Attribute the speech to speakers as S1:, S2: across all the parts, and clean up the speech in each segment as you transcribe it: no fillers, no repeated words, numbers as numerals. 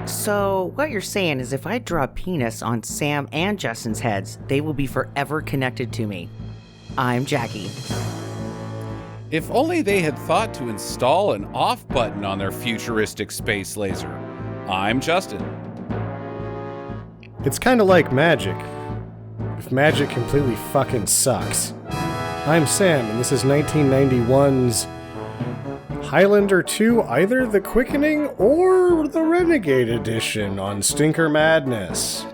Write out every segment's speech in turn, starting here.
S1: So, what you're saying is if I draw a penis on Sam and Justin's heads, they will be forever connected to me. I'm Jackie.
S2: If only they had thought to install an off button on their futuristic space laser. I'm Justin.
S3: It's kind of like magic. If magic completely fucking sucks. I'm Sam, and this is 1991's Highlander 2, either the Quickening or the Renegade Edition on Stinker Madness.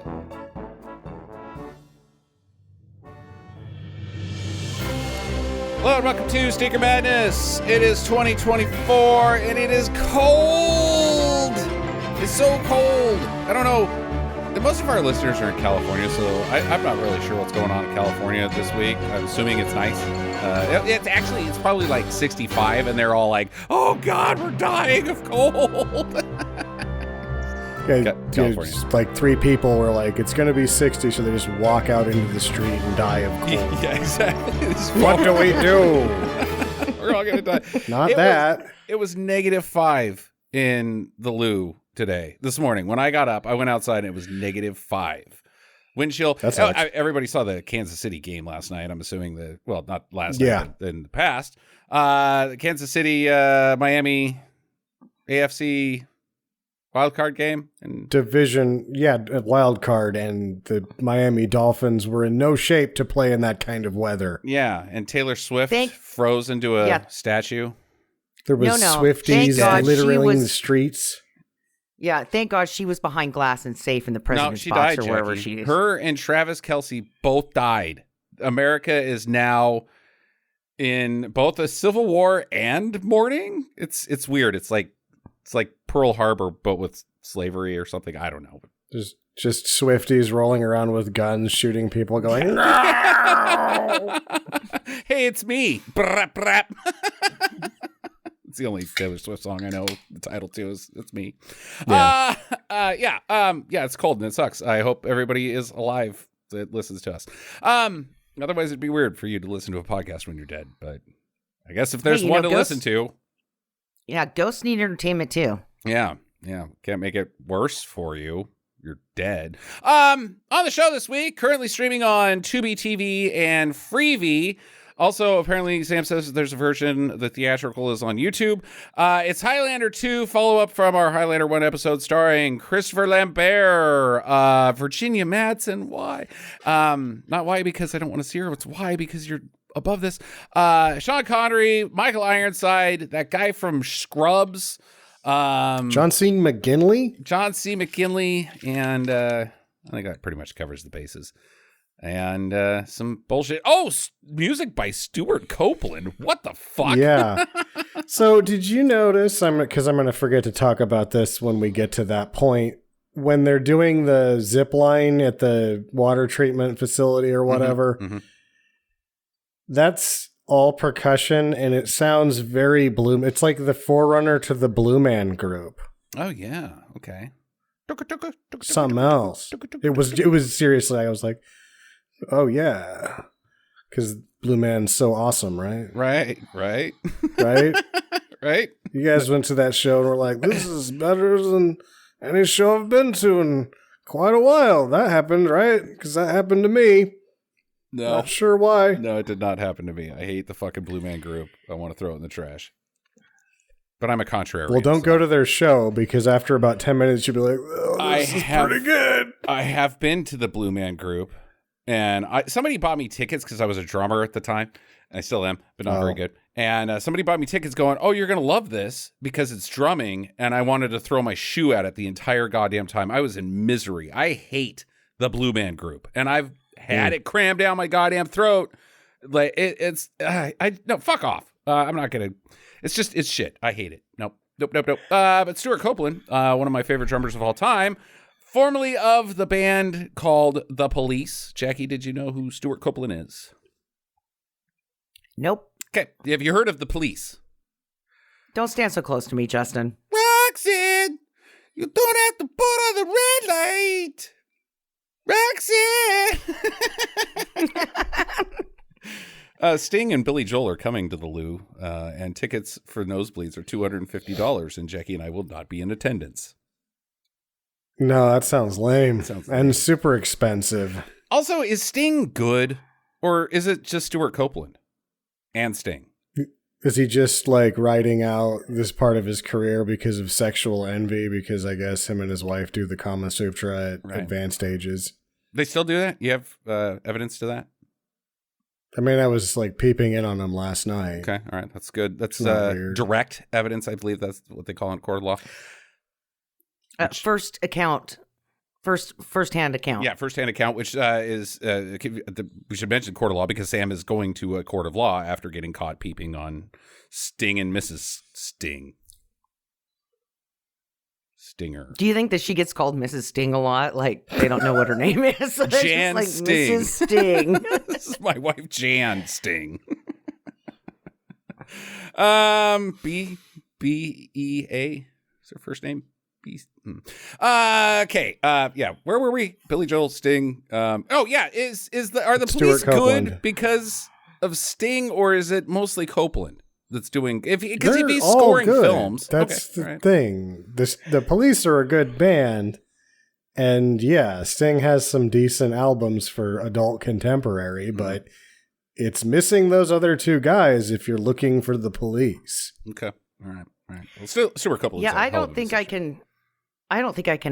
S2: Hello and welcome to Stinker Madness. It is 2024 and it is cold. It's so cold. I don't know. Most of our listeners are in California, so I'm not really sure what's going on in California this week. I'm assuming it's nice. It's probably like 65, and they're all like, "Oh God, we're dying of cold."
S3: Yeah, just like 3 people were like, "It's going to be 60," so they just walk out into the street and die of cold.
S2: Yeah, exactly.
S3: What do we do?
S2: We're all going to die. It was -5 in the loo today, this morning. When I got up, I went outside and it was -5. Wind chill. Everybody saw the Kansas City game last night. I'm assuming not last night, but in the past. The Kansas City, Miami, AFC wild card game. And
S3: Division, wild card, and the Miami Dolphins were in no shape to play in that kind of weather.
S2: Yeah, and Taylor Swift froze into a statue.
S3: There was Swifties littering in the streets.
S1: Yeah, thank God she was behind glass and safe in the president's
S2: she
S1: box
S2: died,
S1: or wherever
S2: Jackie.
S1: she is.
S2: Her and Travis Kelce both died. America is now in both a civil war and mourning. It's weird. It's like Pearl Harbor, but with slavery or something. I don't know.
S3: There's just Swifties rolling around with guns, shooting people, going, "No!"
S2: Hey, it's me. Brap, brap. It's the only Taylor Swift song I know the title to is "It's Me." Yeah. It's cold and it sucks. I hope everybody is alive that listens to us. Otherwise it'd be weird for you to listen to a podcast when you're dead, but I guess if there's one to listen to.
S1: Yeah, ghosts need entertainment too.
S2: Yeah. Can't make it worse for you. You're dead. On the show this week, currently streaming on Tubi TV and Freevee. Also, apparently, Sam says there's a version, the theatrical is on YouTube. It's Highlander 2, follow-up from our Highlander 1 episode starring Christopher Lambert, Virginia Madsen. Why? Not why because I don't want to see her. It's why because you're above this. Sean Connery, Michael Ironside, that guy from Scrubs.
S3: John C. McGinley,
S2: and I think that pretty much covers the bases. And some bullshit. Oh, music by Stuart Copeland. What the fuck?
S3: Yeah. So did you notice, because I'm going to forget to talk about this when we get to that point, when they're doing the zip line at the water treatment facility or whatever, that's all percussion, and it sounds very Blue. It's like the forerunner to the Blue Man Group.
S2: Oh, yeah. Okay.
S3: Something else. It was seriously, I was like, oh, yeah. Because Blue Man's so awesome, right?
S2: Right.
S3: Right?
S2: Right.
S3: You guys went to that show and were like, this is better than any show I've been to in quite a while. That happened, right? Because that happened to me.
S2: No.
S3: Not sure why.
S2: No, it did not happen to me. I hate the fucking Blue Man Group. I want to throw it in the trash. But I'm a contrarian.
S3: Well, don't go to their show, because after about 10 minutes, you'll be like, oh, this is pretty good.
S2: I have been to the Blue Man Group, and somebody bought me tickets because I was a drummer at the time. I still am, but not very good. And somebody bought me tickets going, oh, you're going to love this because it's drumming. And I wanted to throw my shoe at it the entire goddamn time. I was in misery. I hate the Blue Man Group. And I've had it crammed down my goddamn throat. Like no, fuck off. I'm not going to. It's shit. I hate it. Nope. But Stuart Copeland, one of my favorite drummers of all time, formerly of the band called The Police. Jackie, did you know who Stuart Copeland is?
S1: Nope.
S2: Okay. Have you heard of The Police?
S1: Don't stand so close to me, Justin.
S2: Roxanne, you don't have to put on the red light. Roxanne. Sting and Billy Joel are coming to the Lou, and tickets for nosebleeds are $250, and Jackie and I will not be in attendance.
S3: No, that sounds lame.
S2: Sounds
S3: and
S2: lame.
S3: super expensive.
S2: Also, is Sting good, or is it just Stuart Copeland and Sting?
S3: Is he just like writing out this part of his career because of sexual envy? Because I guess him and his wife do the Kama Sutra at advanced ages.
S2: They still do that? You have evidence to that?
S3: I mean, I was like peeping in on him last night.
S2: Okay, all right, that's good. That's
S3: weird.
S2: direct evidence. I believe that's what they call it in court of law.
S1: First-hand account.
S2: Yeah, first-hand account, which is we should mention court of law because Sam is going to a court of law after getting caught peeping on Sting and Mrs. Stinger.
S1: Do you think that she gets called Mrs. Sting a lot? Like, they don't know what her name is. So
S2: Jan
S1: like,
S2: Sting.
S1: Mrs. Sting.
S2: This is my wife, Jan Sting. B-E-A is her first name? Okay. Yeah. Where were we? Billy Joel, Sting. Are the police good because of Sting, or is it mostly Copeland that's doing? Because if he's scoring films,
S3: that's the thing. The police are a good band, and yeah, Sting has some decent albums for adult contemporary, but it's missing those other two guys if you're looking for the police.
S2: Okay. All right. Well, still a couple.
S1: Yeah, I don't think I can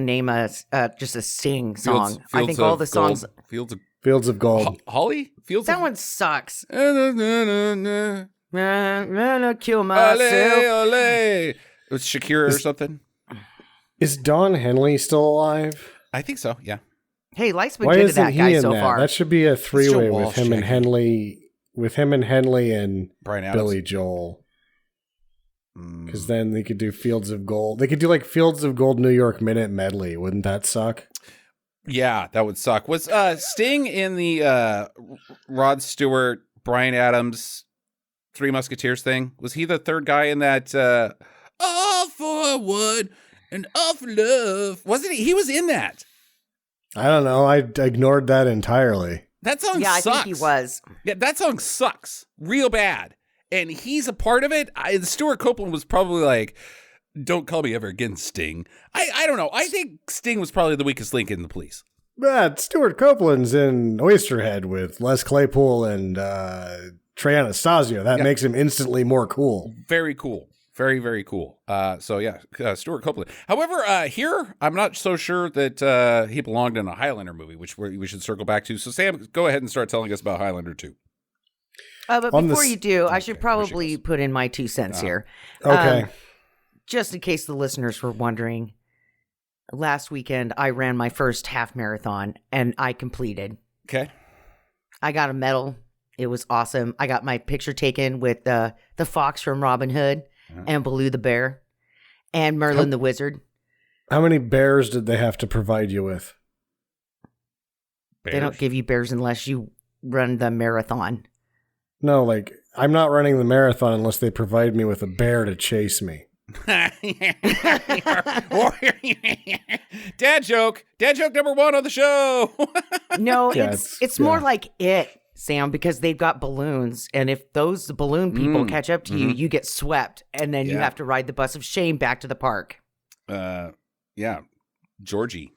S1: name just a Sting song. I think all the songs.
S3: Fields of Gold.
S2: Holly?
S1: That one sucks.
S2: Kill
S1: myself.
S2: It was Shakira or something.
S3: Is Don Henley still alive?
S2: I think so. Yeah.
S1: Hey, life's been
S3: Why
S1: good to
S3: isn't
S1: that
S3: he
S1: guy
S3: in
S1: so
S3: that?
S1: far.
S3: That should be a three-way with him and
S2: shaking.
S3: Henley and
S2: Bryan Adams.
S3: Billy Joel. Because then they could do Fields of Gold. They could do like Fields of Gold New York Minute medley. Wouldn't that suck?
S2: Yeah, that would suck. Was Sting in the Rod Stewart, Bryan Adams, Three Musketeers thing? Was he the third guy in that All for One and All for Love? Wasn't he? He was in that.
S3: I don't know. I ignored that entirely.
S2: That song
S1: sucks.
S2: sucks.
S1: I think he was.
S2: Yeah, that song sucks real bad. And he's a part of it. Stuart Copeland was probably like, don't call me ever again, Sting. I don't know. I think Sting was probably the weakest link in the police.
S3: But Stuart Copeland's in Oysterhead with Les Claypool and Trey Anastasio. That makes him instantly more cool.
S2: Very cool. Very, very cool. Stuart Copeland. However, here, I'm not so sure that he belonged in a Highlander movie, which we should circle back to. So, Sam, go ahead and start telling us about Highlander 2.
S1: But before you do, I should probably put in my 2 cents here.
S3: Okay.
S1: Just in case the listeners were wondering, last weekend I ran my first half marathon and I completed.
S2: Okay.
S1: I got a medal. It was awesome. I got my picture taken with the fox from Robin Hood and Baloo the bear and Merlin the wizard.
S3: How many bears did they have to provide you with?
S2: Bears?
S1: They don't give you bears unless you run the marathon.
S3: No, like, I'm not running the marathon unless they provide me with a bear to chase me.
S2: Dad joke number 1 on the show.
S1: No,
S3: Yeah,
S1: it's more like it, Sam, because they've got balloons, and if those balloon people catch up to you, you get swept, and then you have to ride the bus of shame back to the park.
S2: Yeah, Georgie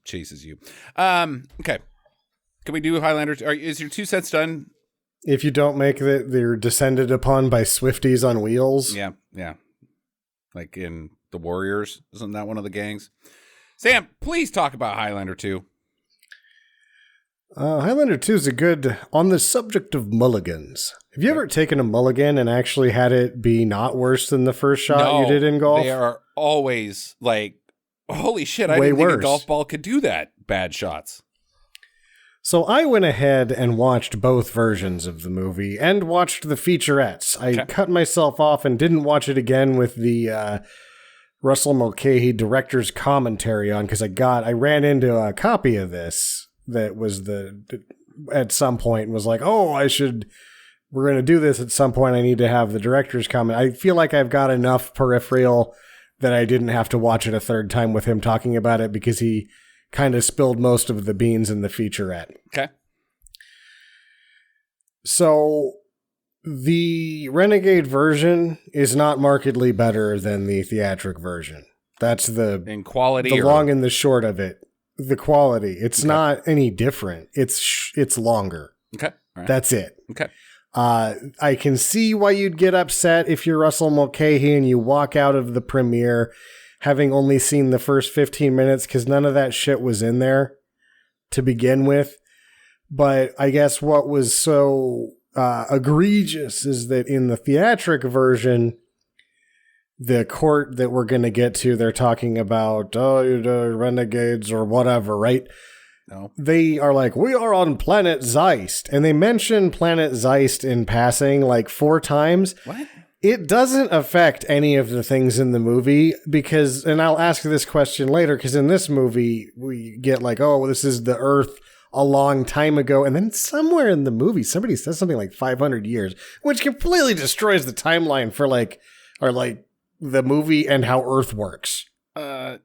S2: chases you. Okay, can we do Highlander? Is your 2 cents done?
S3: If you don't make it, they're descended upon by Swifties on wheels.
S2: Yeah. Like in The Warriors, isn't that one of the gangs? Sam, please talk about Highlander 2.
S3: Highlander 2 is on the subject of mulligans. Have you ever taken a mulligan and actually had it be not worse than the first shot you did in golf?
S2: They are always like, holy shit, I
S3: Way
S2: didn't think
S3: worse.
S2: a golf ball could do that. Bad shots.
S3: So I went ahead and watched both versions of the movie and watched the featurettes. I cut myself off and didn't watch it again with the Russell Mulcahy director's commentary on because I ran into a copy of this that was at some point and was like, we're going to do this at some point. I need to have the director's comment. I feel like I've got enough peripheral that I didn't have to watch it a third time with him talking about it because he kind of spilled most of the beans in the featurette.
S2: Okay.
S3: So the Renegade version is not markedly better than the theatric version. That's
S2: in quality.
S3: The long and the short of it. The quality. It's not any different. It's longer.
S2: Okay. All right.
S3: That's it.
S2: Okay.
S3: I can see why you'd get upset if you're Russell Mulcahy and you walk out of the premiere having only seen the first 15 minutes because none of that shit was in there to begin with. But I guess what was so egregious is that in the theatric version, the court that we're going to get to, they're talking about, the renegades or whatever, right?
S2: No.
S3: They are like, we are on planet Zeist. And they mention planet Zeist in passing like 4 times.
S2: What?
S3: It doesn't affect any of the things in the movie because, and I'll ask this question later, because in this movie, we get like, oh, this is the Earth a long time ago. And then somewhere in the movie, somebody says something like 500 years, which completely destroys the timeline for the movie and how Earth works.
S2: No,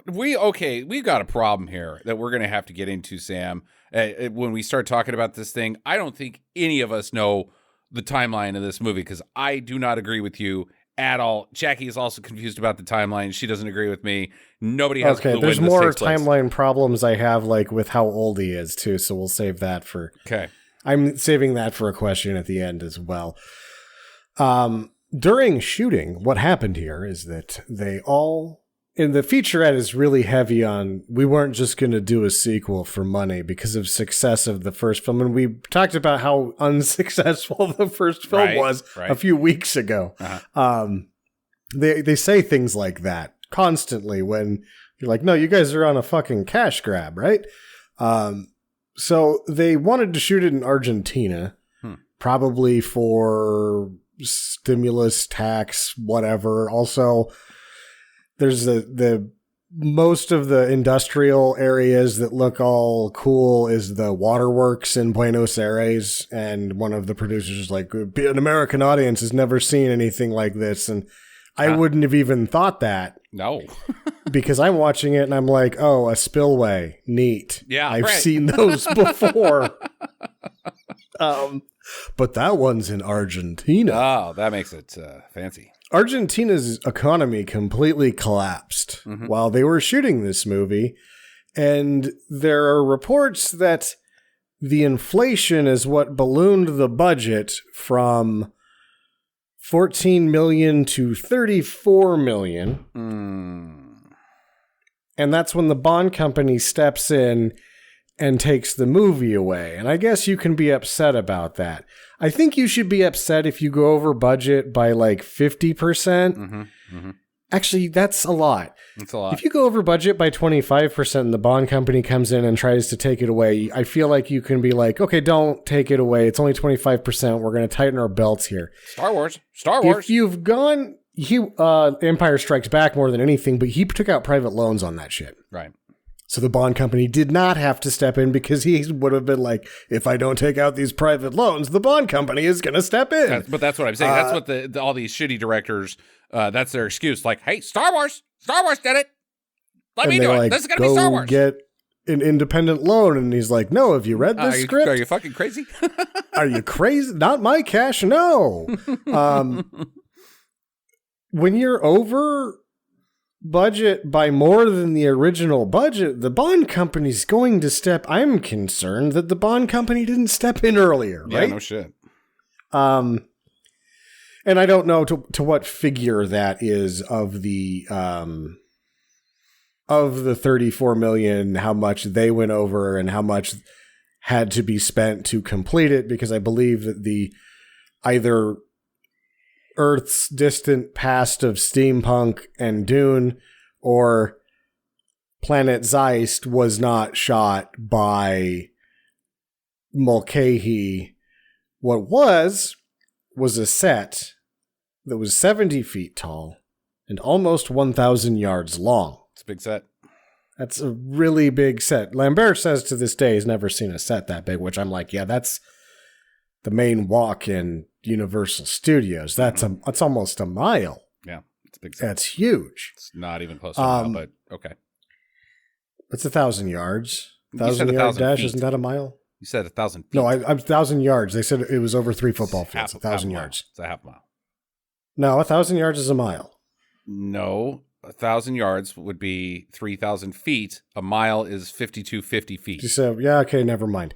S2: we've got a problem here that we're going to have to get into, Sam. When we start talking about this thing, I don't think any of us know the timeline of this movie because I do not agree with you at all. Jackie is also confused about the timeline. She doesn't agree with me. Nobody has a clue
S3: there's
S2: when
S3: more
S2: this takes place.
S3: timeline problems I have like with how old he is too, so we'll save that for...
S2: Okay.
S3: I'm saving that for a question at the end as well. During shooting, what happened here is that they all... And the featurette is really heavy on, we weren't just going to do a sequel for money because of success of the first film. And we talked about how unsuccessful the first film was a few weeks ago. Uh-huh. They say things like that constantly when you're like, no, you guys are on a fucking cash grab, right? So they wanted to shoot it in Argentina, probably for stimulus, tax, whatever. Also, there's the most of the industrial areas that look all cool is the waterworks in Buenos Aires. And one of the producers is like, an American audience has never seen anything like this. And I wouldn't have even thought that.
S2: No.
S3: Because I'm watching it and I'm like, oh, a spillway. Neat.
S2: Yeah.
S3: I've seen those before. But that one's in Argentina.
S2: Oh, that makes it fancy.
S3: Argentina's economy completely collapsed while they were shooting this movie. And there are reports that the inflation is what ballooned the budget from 14 million to 34 million. And that's when the bond company steps in and takes the movie away. And I guess you can be upset about that. I think you should be upset if you go over budget by like 50%. Actually, that's a lot.
S2: That's a lot.
S3: If you go over budget by 25% and the bond company comes in and tries to take it away, I feel like you can be like, okay, don't take it away. It's only 25%. We're going to tighten our belts here.
S2: Star Wars.
S3: If you've gone, Empire Strikes Back more than anything, but he took out private loans on that shit.
S2: Right.
S3: So the bond company did not have to step in because he would have been like, if I don't take out these private loans, the bond company is going to step in.
S2: But that's what I'm saying. That's what all these shitty directors, that's their excuse. Like, hey, Star Wars did it. Let me do it. This is going to be Star Wars.
S3: Get an independent loan. And he's like, no, have you read this script?
S2: Are you fucking crazy?
S3: Are you crazy? Not my cash. No. When you're over budget by more than the original budget, the bond company's going to I'm concerned that the bond company didn't step in earlier, right?
S2: Yeah, no shit.
S3: And I don't know to what figure that is of the 34 million, how much they went over and how much had to be spent to complete it, because I believe that the either Earth's distant past of steampunk and Dune or Planet Zeist was not shot by Mulcahy. What was a set that was 70 feet tall and almost 1,000 yards long.
S2: It's a big set.
S3: That's a really big set. Lambert says to this day he's never seen a set that big, which I'm like, yeah, that's the main walk in Universal Studios. That's almost a mile.
S2: Yeah, it's a big set.
S3: That's huge.
S2: It's not even close to a mile, but okay.
S3: It's 1,000 yards.
S2: You said
S3: 1,000-yard
S2: 1,000
S3: dash,
S2: feet.
S3: isn't that a mile?
S2: You said 1,000 feet.
S3: No, I'm 1,000 yards. They said it was over 3 football fields. 1,000 yards.
S2: It's a half mile.
S3: No, 1,000 yards is a mile.
S2: No, 1,000 yards would be 3,000 feet. A mile is 5,250 feet.
S3: So, yeah, okay, never mind.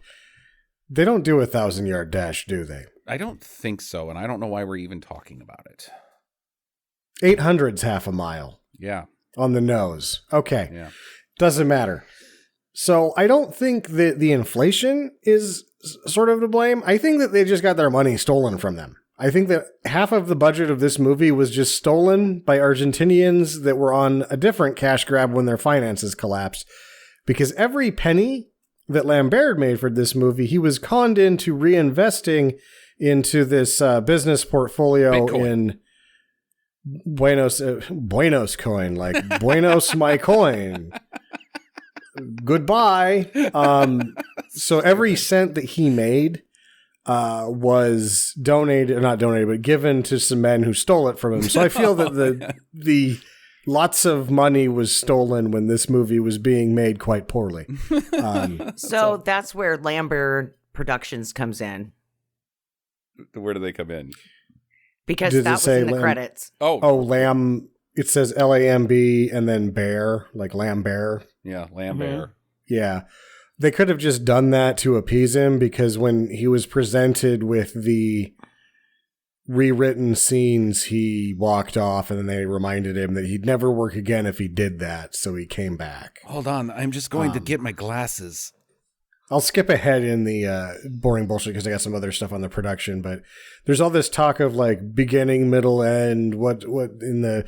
S3: They don't do 1,000-yard dash, do they?
S2: I don't think so, and I don't know why we're even talking about it.
S3: 800's half a mile.
S2: Yeah.
S3: On the nose. Okay.
S2: Yeah.
S3: Doesn't matter. So I don't think that the inflation is sort of to blame. I think that they just got their money stolen from them. I think that half of the budget of this movie was just stolen by Argentinians that were on a different cash grab when their finances collapsed. Because every penny that Lambert made for this movie, he was conned into reinvesting into this business portfolio
S2: Bitcoin.
S3: in Buenos coin, like Buenos my coin. Goodbye. So every cent that he made was not donated, but given to some men who stole it from him. So I feel that the lots of money was stolen when this movie was being made quite poorly.
S1: So that's where Lambert Productions comes in.
S2: Where do they come in?
S1: Because
S3: Does
S1: that
S3: it
S1: was
S3: say
S1: in the
S3: Lamb-
S1: credits.
S3: Oh, Lamb. It says Lamb and then Bear, like Lambert.
S2: Yeah, Lambert.
S3: Yeah. They could have just done that to appease him, because when he was presented with the rewritten scenes, he walked off, and then they reminded him that he'd never work again if he did that, so he came back.
S2: Hold on, I'm just going to get my glasses.
S3: I'll skip ahead in the boring bullshit because I got some other stuff on the production, but there's all this talk of like beginning, middle, end, what in the...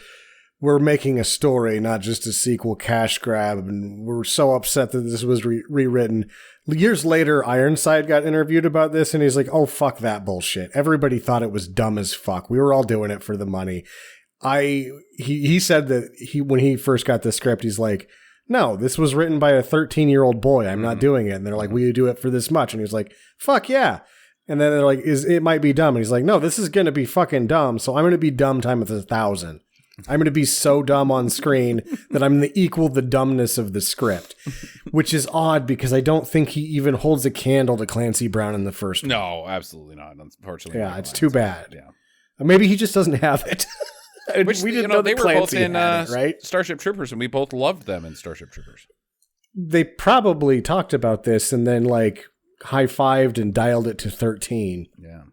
S3: We're making a story, not just a sequel cash grab, and we're so upset that this was rewritten. Years later, Ironside got interviewed about this, and he's like, oh, fuck that bullshit. Everybody thought it was dumb as fuck. We were all doing it for the money. He said that when he first got the script, he's like, no, this was written by a 13-year-old boy. I'm not doing it. And they're like, will you do it for this much? And he's like, fuck yeah. And then they're like, it might be dumb. And he's like, no, this is going to be fucking dumb, so I'm going to be dumb times 1,000. I'm going to be so dumb on screen that I'm going to equal the dumbness of the script, which is odd because I don't think he even holds a candle to Clancy Brown in the first one.
S2: No, absolutely not. Unfortunately.
S3: Yeah, it's too bad.
S2: Yeah.
S3: Maybe he just doesn't have it.
S2: Which,
S3: we didn't know
S2: they
S3: that
S2: were both
S3: Clancy
S2: in
S3: had it, right?
S2: Starship Troopers, and we both loved them in Starship Troopers.
S3: They probably talked about this and then like high-fived and dialed it to 13.
S2: Yeah.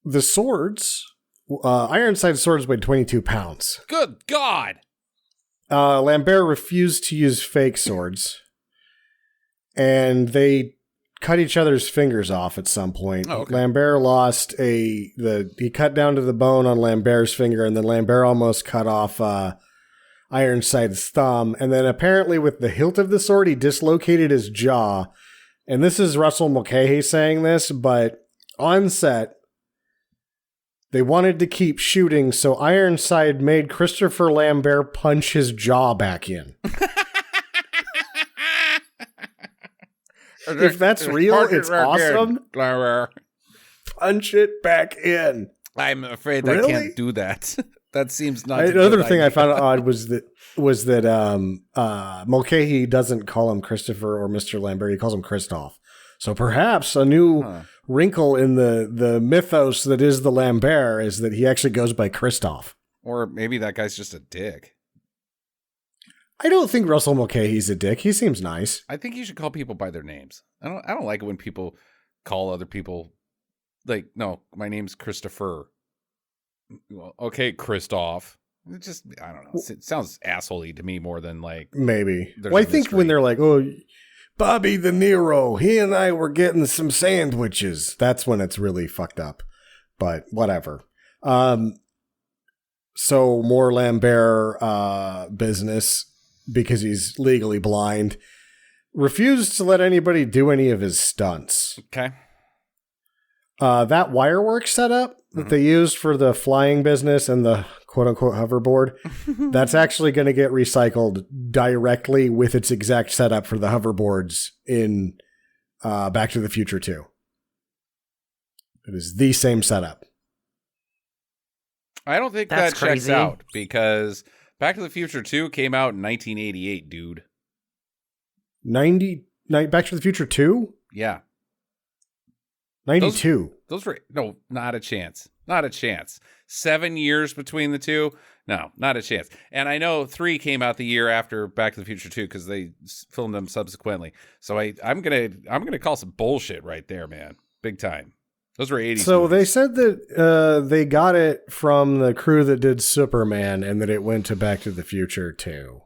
S3: The swords, Ironside's swords weighed 22 pounds.
S2: Good God.
S3: Lambert refused to use fake swords, and they cut each other's fingers off at some point.
S2: Oh, okay.
S3: Lambert lost he cut down to the bone on Lambert's finger, and then Lambert almost cut off Ironside's thumb, and then apparently with the hilt of the sword, he dislocated his jaw. And this is Russell Mulcahy saying this, but on set, they wanted to keep shooting, so Ironside made Christopher Lambert punch his jaw back in. If that's real, it's awesome. Punch it back in.
S2: I'm afraid
S3: Really?
S2: I can't do that. That seems not.
S3: Another thing I found odd was that Mulcahy doesn't call him Christopher or Mr. Lambert. He calls him Christoph. So perhaps a new wrinkle in the mythos that is the Lambert is that he actually goes by Christoph.
S2: Or maybe that guy's just a dick.
S3: I don't think Russell Mulcahy's a dick. He seems nice.
S2: I think you should call people by their names. I don't like it when people call other people like, no, my name's Christopher. Well, okay, Christoph. It just, I don't know. It sounds asshole-y to me more than like...
S3: Maybe.
S2: There's
S3: Well, I
S2: a
S3: think
S2: mystery.
S3: when they're like, oh, Bobby the Nero, he and I were getting some sandwiches. That's when it's really fucked up. But whatever. So more Lambert business because he's legally blind. Refused to let anybody do any of his stunts.
S2: Okay.
S3: That wirework setup that they used for the flying business and the quote-unquote hoverboard, that's actually going to get recycled directly with its exact setup for the hoverboards in Back to the Future 2. It is the same setup.
S2: I don't think
S1: That's
S2: that checks
S1: crazy.
S2: out because Back to the Future 2 came out in 1988, dude.
S3: Back to the Future 2?
S2: Yeah.
S3: 92.
S2: Those were no, not a chance. Not a chance. 7 years between the two. No, not a chance. And I know 3 came out the year after Back to the Future 2 because they filmed them subsequently. So I'm gonna call some bullshit right there, man. Big time. Those were 80s.
S3: So
S2: movies.
S3: they said that they got it from the crew that did Superman, and that it went to Back to the Future 2.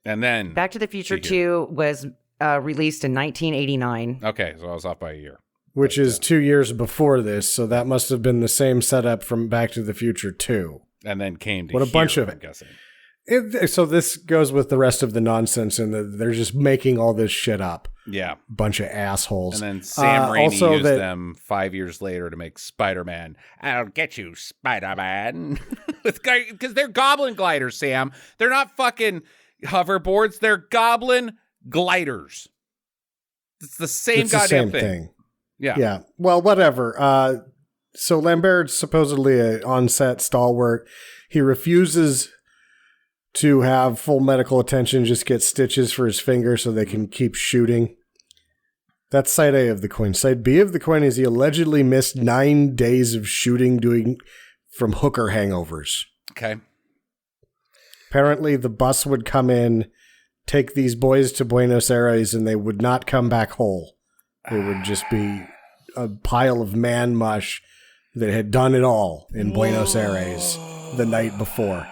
S2: And then
S1: Back to the Future 2 was released in 1989.
S2: Okay, so I was off by a year.
S3: Which is 2 years before this, so that must have been the same setup from Back to the Future 2.
S2: And then came to
S3: What a bunch of
S2: I'm
S3: it.
S2: guessing.
S3: So this goes with the rest of the nonsense, and they're just making all this shit up.
S2: Yeah.
S3: Bunch of assholes.
S2: And then Sam Raimi
S3: also
S2: used them 5 years later to make Spider-Man. I'll get you, Spider-Man. Because they're goblin gliders, Sam. They're not fucking hoverboards. They're goblin gliders. It's the same
S3: It's the
S2: goddamn
S3: same
S2: thing. Yeah.
S3: Yeah. Well, whatever. So Lambert's supposedly an on-set stalwart. He refuses to have full medical attention, just get stitches for his finger so they can keep shooting. That's side A of the coin. Side B of the coin is he allegedly missed 9 days of shooting doing from hooker hangovers.
S2: Okay.
S3: Apparently the bus would come in, take these boys to Buenos Aires, and they would not come back whole. It would just be a pile of man mush that had done it all in Buenos Aires the night before.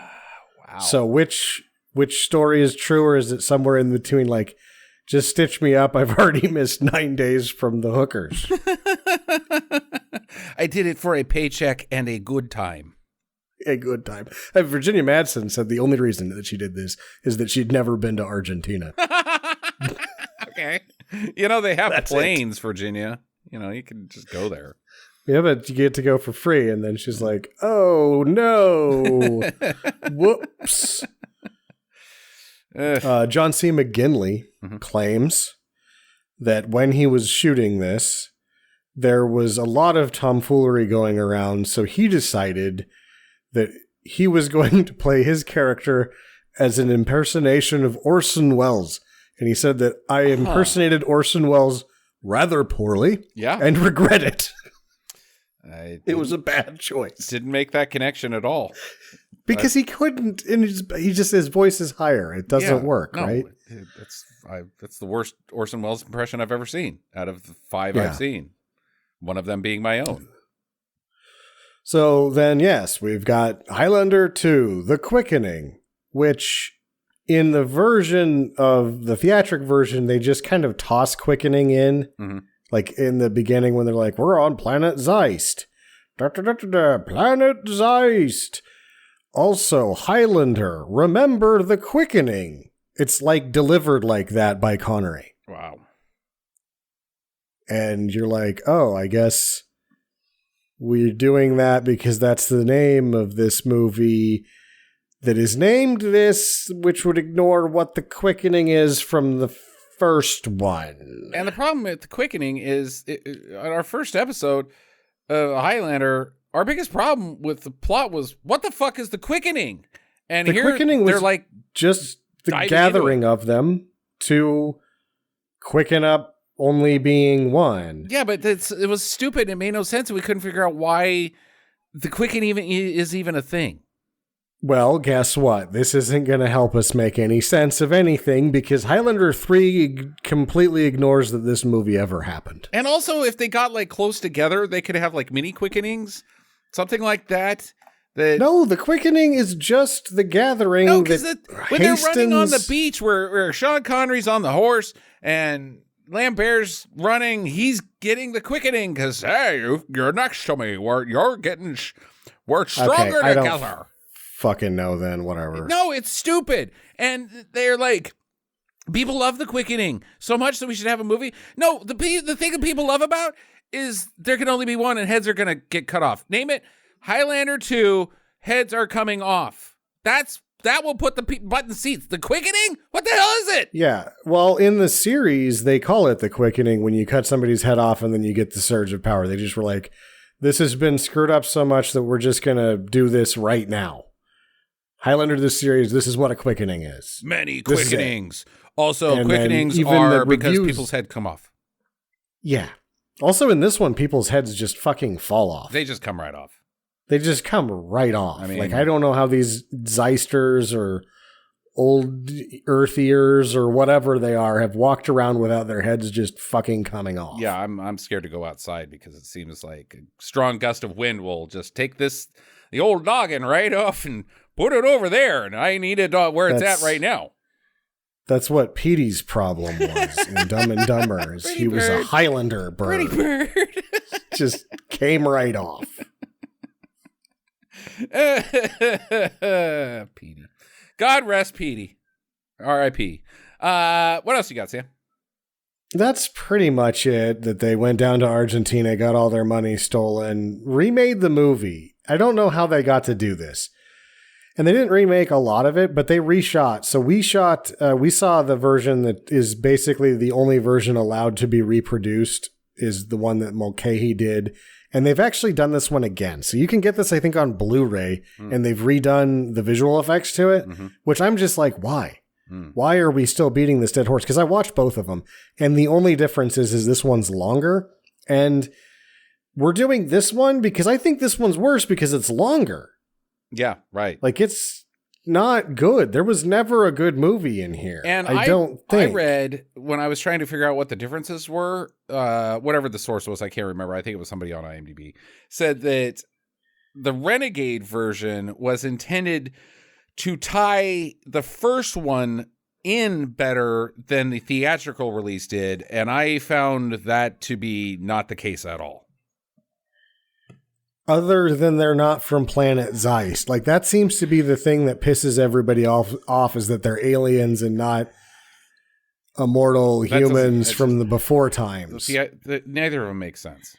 S2: Wow.
S3: So which story is true, or is it somewhere in between, like, just stitch me up, I've already missed 9 days from the hookers?
S2: I did it for a paycheck and a good time.
S3: A good time. Virginia Madsen said the only reason that she did this is that she'd never been to Argentina.
S2: Okay. You know, they have
S3: That's
S2: planes, Virginia. You know, you can just go there.
S3: Yeah, but you get to go for free. And then she's like, oh, no. Whoops. John C. McGinley claims that when he was shooting this, there was a lot of tomfoolery going around. So he decided that he was going to play his character as an impersonation of Orson Welles. And he said that I impersonated Orson Welles rather poorly and regret it. It was a bad choice.
S2: Didn't make that connection at all.
S3: Because he couldn't, and his voice is higher. It doesn't work, right?
S2: That's the worst Orson Welles impression I've ever seen out of the 5 I've seen. One of them being my own.
S3: So then, yes, we've got Highlander 2, The Quickening, which in the version of the theatric version, they just kind of toss quickening in. Mm-hmm. Like in the beginning when they're like, we're on planet Zeist. Planet Zeist. Also, Highlander, remember the quickening. It's like delivered like that by Connery.
S2: Wow.
S3: And you're like, oh, I guess we're doing that because that's the name of this movie that is named this, which would ignore what the quickening is from the first one.
S2: And the problem with the quickening is, on our first episode of Highlander, our biggest problem with the plot was, what the fuck is the quickening? And
S3: the
S2: here
S3: quickening was
S2: they're like
S3: just the gathering of them to quicken up only being one.
S2: Yeah, but it was stupid. It made no sense. We couldn't figure out why the quickening is even a thing.
S3: Well, guess what? This isn't going to help us make any sense of anything because Highlander 3 completely ignores that this movie ever happened.
S2: And also, if they got like close together, they could have like mini quickenings, something like that.
S3: No, the quickening is just the gathering.
S2: No, because when they're running on the beach where Sean Connery's on the horse and Lambert's running, he's getting the quickening because, hey, you're next to me. We're stronger together.
S3: Fucking know then, whatever.
S2: No, it's stupid. And they're like, people love the quickening so much that we should have a movie. No, the thing that people love about is there can only be one and heads are going to get cut off. Name it Highlander 2, heads are coming off. That will put the button seats. The quickening? What the hell is it?
S3: Yeah. Well, in the series, they call it the quickening when you cut somebody's head off and then you get the surge of power. They just were like, this has been screwed up so much that we're just going to do this right now. Highlander, this series, this is what a quickening is.
S2: Many quickenings. Also, and quickenings are because people's head come off.
S3: Yeah. Also, in this one, people's heads just fucking fall off.
S2: They just come right off.
S3: They just come right off.
S2: I mean,
S3: like, I don't know how these Zeisters or old earthiers or whatever they are have walked around without their heads just fucking coming off.
S2: Yeah, I'm scared to go outside because it seems like a strong gust of wind will just take the old noggin right off and put it over there, and I need it where it's at right now.
S3: That's what Petey's problem was in Dumb and Dumber. Is he was a Highlander bird.
S2: Pretty bird.
S3: Just came right off.
S2: Petey. God rest Petey. R.I.P. What else you got, Sam?
S3: That's pretty much it, that they went down to Argentina, got all their money stolen, remade the movie. I don't know how they got to do this. And they didn't remake a lot of it, but they reshot. So we saw the version that is basically the only version allowed to be reproduced is the one that Mulcahy did. And they've actually done this one again. So you can get this, I think, on Blu-ray, and they've redone the visual effects to it, which I'm just like, why? Why are we still beating this dead horse? Because I watched both of them, and the only difference is this one's longer, and we're doing this one because I think this one's worse because it's longer.
S2: Yeah, right.
S3: Like, it's not good. There was never a good movie in here.
S2: And
S3: I don't think.
S2: I read, when I was trying to figure out what the differences were, whatever the source was, I can't remember. I think it was somebody on IMDb, said that the Renegade version was intended to tie the first one in better than the theatrical release did. And I found that to be not the case at all.
S3: Other than they're not from planet Zeist. Like, that seems to be the thing that pisses everybody off is that they're aliens and not immortal humans from the before times.
S2: Yeah, neither of them makes sense.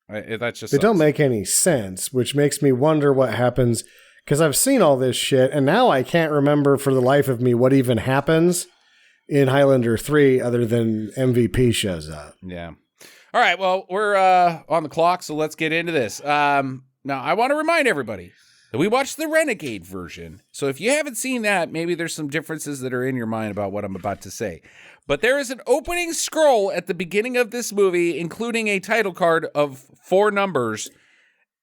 S2: That's just
S3: they don't make any sense, which makes me wonder what happens, because I've seen all this shit, and now I can't remember for the life of me what even happens in Highlander 3 other than MVP shows up.
S2: Yeah. All right, well, we're on the clock, so let's get into this. Now, I want to remind everybody that we watched the Renegade version. So if you haven't seen that, maybe there's some differences that are in your mind about what I'm about to say. But there is an opening scroll at the beginning of this movie, including a title card of 4 numbers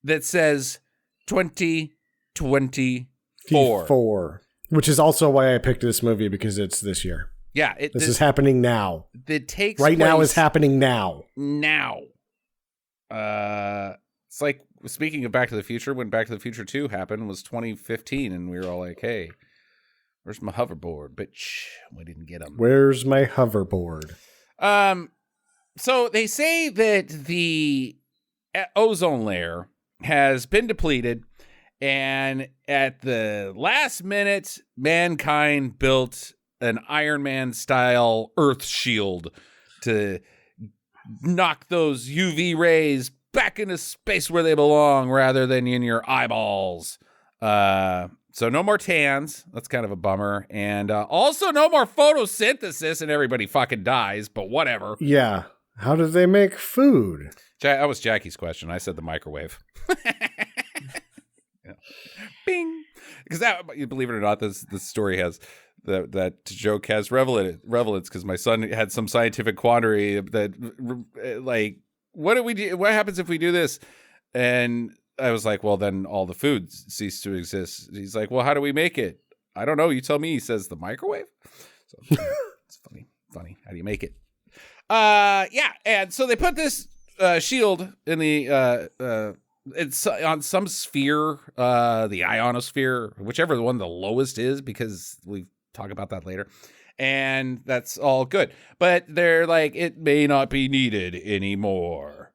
S2: that says 2024.
S3: Which is also why I picked this movie, because it's this year.
S2: Yeah.
S3: This is happening now.
S2: It takes
S3: right now is happening now.
S2: Now. It's like, speaking of Back to the Future, when Back to the Future 2 happened was 2015, and we were all like, hey, where's my hoverboard? Bitch, we didn't get them.
S3: Where's my hoverboard?
S2: So they say that the ozone layer has been depleted, and at the last minute, mankind built an Iron Man style Earth shield to knock those UV rays back into space where they belong rather than in your eyeballs. So no more tans. That's kind of a bummer. And also no more photosynthesis and everybody fucking dies, but whatever.
S3: Yeah. How do they make food?
S2: That was Jackie's question. I said the microwave. Yeah. Bing. Because that, believe it or not, this story has that joke has relevance because my son had some scientific quandary that, like, what do we do? What happens if we do this? And I was like, well, then all the foods cease to exist. He's like, well, how do we make it? I don't know. You tell me. He says the microwave. So it's funny. How do you make it? Yeah. And so they put this shield in the it's on some sphere, the ionosphere, whichever one the lowest is, because we talk about that later. And that's all good. But they're like, it may not be needed anymore.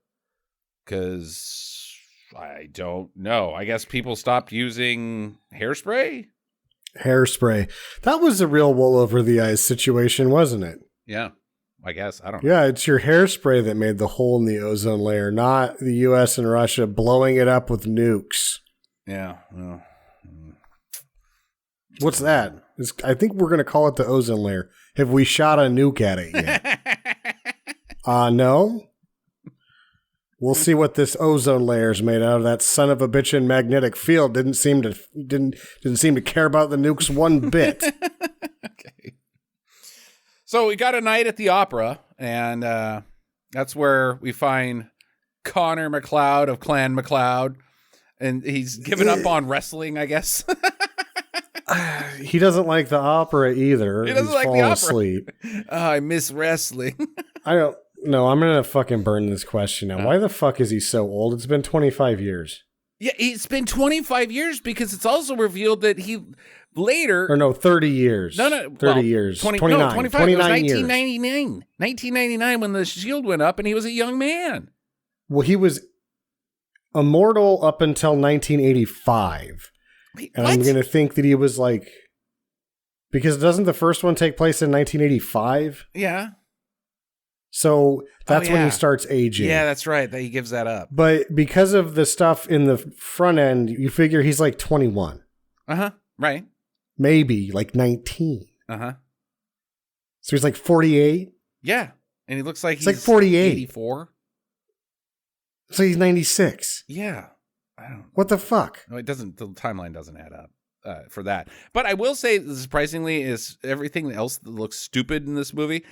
S2: Because I don't know. I guess people stopped using hairspray?
S3: Hairspray. That was a real wool over the eyes situation, wasn't it?
S2: Yeah, I guess. I don't know.
S3: Yeah, it's your hairspray that made the hole in the ozone layer, not the US and Russia blowing it up with nukes.
S2: Yeah. Well,
S3: what's that? I think we're going to call it the ozone layer. Have we shot a nuke at it yet? No. We'll see what this ozone layer is made out of. That son of a bitchin' magnetic field didn't seem to care about the nukes one bit.
S2: Okay. So we got a night at the opera, and That's where we find Connor McLeod of Clan McLeod, and he's given up on wrestling, I guess.
S3: He doesn't like the opera either.
S2: He doesn't
S3: He's
S2: like the
S3: fallen
S2: opera.
S3: asleep.
S2: Oh, I miss wrestling.
S3: I don't know. I'm going to fucking burn this question now. Why the fuck is he so old? It's been 25 years.
S2: Yeah, it's been 25 years because it's also revealed that he later...
S3: Or no, 30 years.
S2: No,
S3: 30 years. 29.
S2: No, 25.
S3: 29
S2: it was
S3: years.
S2: 1999. 1999 when the shield went up and he was a young man.
S3: Well, he was immortal up until 1985.
S2: Wait,
S3: And
S2: what?
S3: I'm going to think that he was like... Because doesn't the first one take place in 1985?
S2: Yeah.
S3: So that's when
S2: yeah.
S3: he starts aging.
S2: Yeah, that's right. That he gives that up.
S3: But because of the stuff in the front end, you figure he's like 21.
S2: Uh-huh. Right.
S3: Maybe like 19.
S2: Uh-huh.
S3: So he's like 48.
S2: Yeah. And he looks like
S3: It's
S2: he's
S3: like 48.
S2: 84.
S3: So he's 96.
S2: Yeah. I don't know.
S3: What the fuck?
S2: No, it doesn't. The timeline doesn't add up for that. But I will say, surprisingly, is everything else that looks stupid in this movie.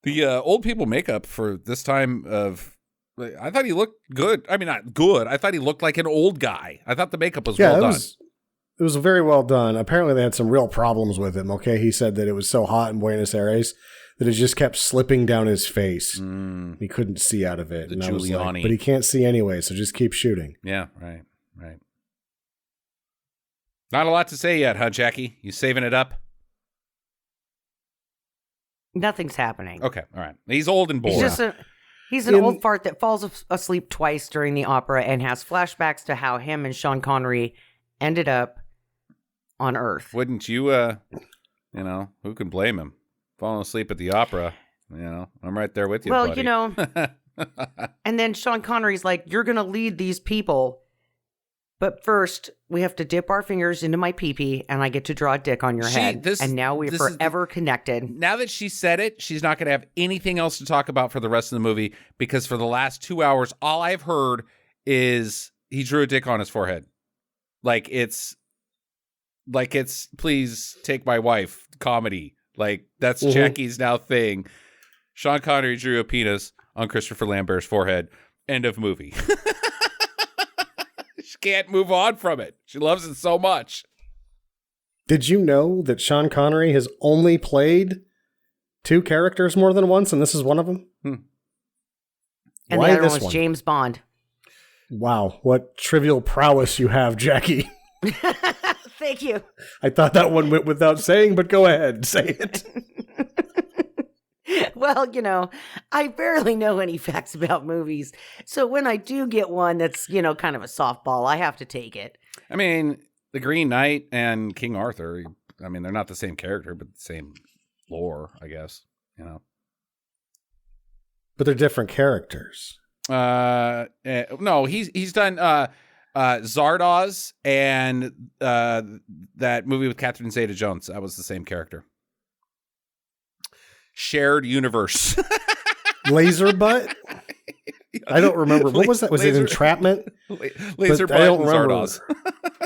S2: The old people makeup for this time of, I thought he looked good. I mean, not good. I thought he looked like an old guy. I thought the makeup was well done.
S3: It was very well done. Apparently they had some real problems with him. Okay. He said that it was so hot in Buenos Aires that it just kept slipping down his face. He couldn't see out of it.
S2: The
S3: and I was like,
S2: Giuliani.
S3: but he can't see anyway. So just keep shooting.
S2: Yeah. Right. Not a lot to say yet, huh, Jackie? You saving it up?
S1: Nothing's happening.
S2: Okay, all right. He's old and bored.
S1: He's an old fart that falls asleep twice during the opera and has flashbacks to how him and Sean Connery ended up on Earth.
S2: Wouldn't you, who can blame him? Falling asleep at the opera, I'm right there with you,
S1: Well,
S2: buddy.
S1: And then Sean Connery's like, you're going to lead these people. But first, we have to dip our fingers into my pee-pee, and I get to draw a dick on your head. And now we're forever connected.
S2: Now that she said it, she's not going to have anything else to talk about for the rest of the movie, because for the last 2 hours, all I've heard is he drew a dick on his forehead. Like it's please take my wife comedy. Like that's Jackie's now thing. Sean Connery drew a penis on Christopher Lambert's forehead. End of movie. She can't move on from it. She loves it so much.
S3: Did you know that Sean Connery has only played 2 characters more than once, and this is one of them?
S1: And
S3: Why
S1: the other
S3: this
S1: one was
S3: one?
S1: James Bond.
S3: Wow, what trivial prowess you have, Jackie.
S1: Thank you.
S3: I thought that one went without saying, but go ahead, say it.
S1: Well, I barely know any facts about movies. So when I do get one that's, kind of a softball, I have to take it.
S2: I mean, the Green Knight and King Arthur, they're not the same character, but the same lore, I guess,
S3: But they're different characters.
S2: No, he's done Zardoz and that movie with Catherine Zeta-Jones. That was the same character. Shared universe.
S3: Laser butt? I don't remember. What was that? Was it Entrapment?
S2: Laser butt
S3: I don't
S2: and
S3: remember.
S2: Zardoz.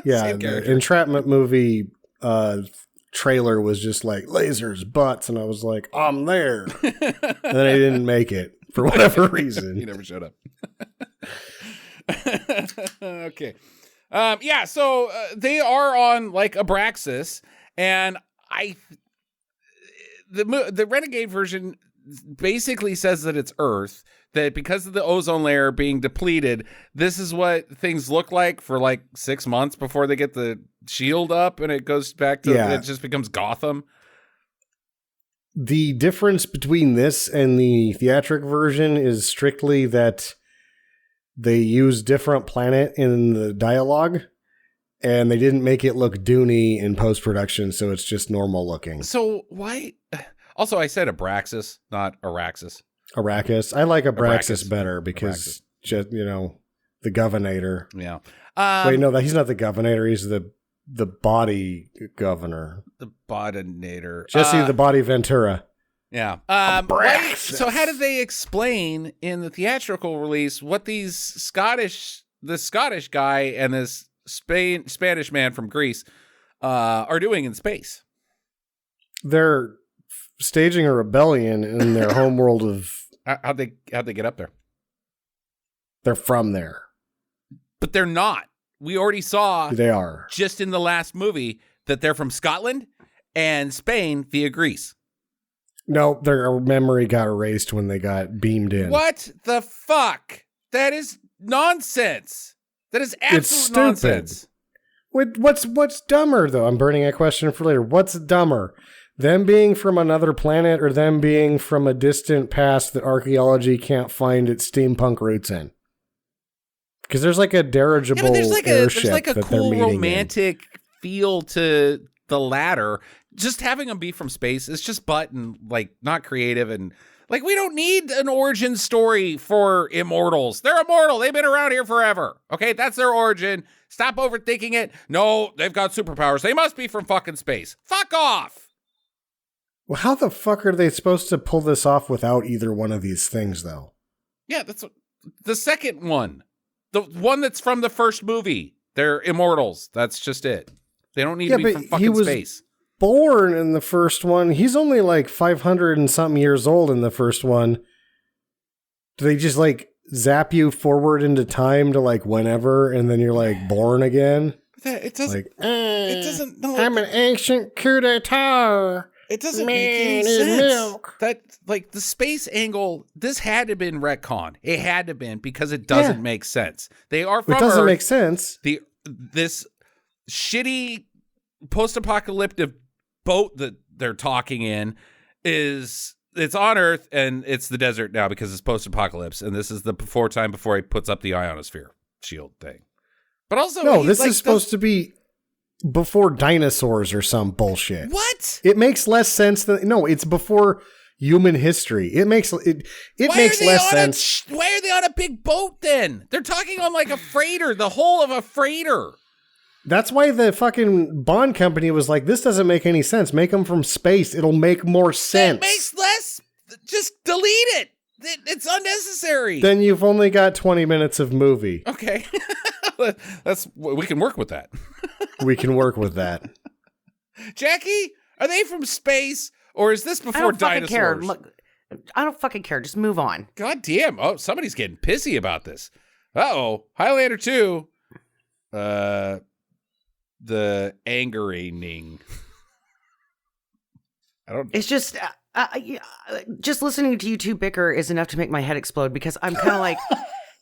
S3: Yeah, the Entrapment movie trailer was just like lasers, butts, and I was like, I'm there. And then I didn't make it for whatever reason.
S2: You never showed up. Okay. So they are on like Abraxas, and the Renegade version basically says that it's Earth, that because of the ozone layer being depleted, this is what things look like for like 6 months before they get the shield up, and it goes back to it just becomes Gotham.
S3: The difference between this and the theatric version is strictly that they use different planet in the dialogue, and they didn't make it look Dooney in post-production, so it's just normal looking.
S2: So why? Also, I said Abraxas, not Araxis.
S3: Arrakis. I like Abraxas better because, just the Governator.
S2: Yeah.
S3: Wait, no, he's not the Governator. He's the body governor.
S2: The Bodinator.
S3: Jesse the Body Ventura.
S2: Yeah. So how did they explain in the theatrical release what this Scottish guy and this Spanish man from Greece are doing in space?
S3: They're staging a rebellion in their homeworld of
S2: How'd they get up there?
S3: They're from there.
S2: But they're not. We already saw
S3: they are
S2: just in the last movie that they're from Scotland and Spain via Greece.
S3: No, their memory got erased when they got beamed in.
S2: What the fuck? That is nonsense. That is absolute nonsense.
S3: What's dumber, though? I'm burning a question for later. What's dumber? Them being from another planet or them being from a distant past that archaeology can't find its steampunk roots in? Because there's like a dirigible airship
S2: there's like a
S3: that
S2: cool
S3: they're meeting
S2: romantic feel to the latter. Just having them be from space is just butt and like not creative, and like we don't need an origin story for Immortals. They're immortal. They've been around here forever. Okay, that's their origin. Stop overthinking it. No, they've got superpowers. They must be from fucking space. Fuck off.
S3: Well, how the fuck are they supposed to pull this off without either one of these things, though?
S2: Yeah, that's the second one. The one that's from the first movie. They're Immortals. That's just it. They don't need to be from fucking space.
S3: Born in the first one. He's only like 500 and something years old in the first one. Do they just like zap you forward into time to like whenever, and then you're like born again?
S2: It doesn't. It doesn't. No,
S3: I'm an ancient coup d'etat.
S2: It doesn't make any sense. Milk. That like the space angle. This had to have been retconned. It had to have been because it doesn't make sense. They are from Earth.
S3: It doesn't make sense.
S2: This shitty post-apocalyptic boat that they're talking in it's on Earth and it's the desert now because it's post-apocalypse, and this is the before he puts up the ionosphere shield thing. But also,
S3: this is supposed to be before dinosaurs or some bullshit.
S2: What?
S3: It makes less sense than it's before human history. It makes less sense.
S2: Why are they on a big boat then? They're talking on like a freighter, the whole of a freighter.
S3: That's why the fucking Bond company was like, this doesn't make any sense. Make them from space. It'll make more sense.
S2: It makes less. Just delete it. It's unnecessary.
S3: Then you've only got 20 minutes of movie.
S2: Okay. We can work with that.
S3: We can work with that.
S2: Jackie, are they from space or is this before dinosaurs?
S1: I don't fucking care. Just move on.
S2: God damn. Oh, somebody's getting pissy about this. Uh-oh. Highlander 2. The angering.
S1: It's just listening to you two bicker is enough to make my head explode, because I'm kind of like,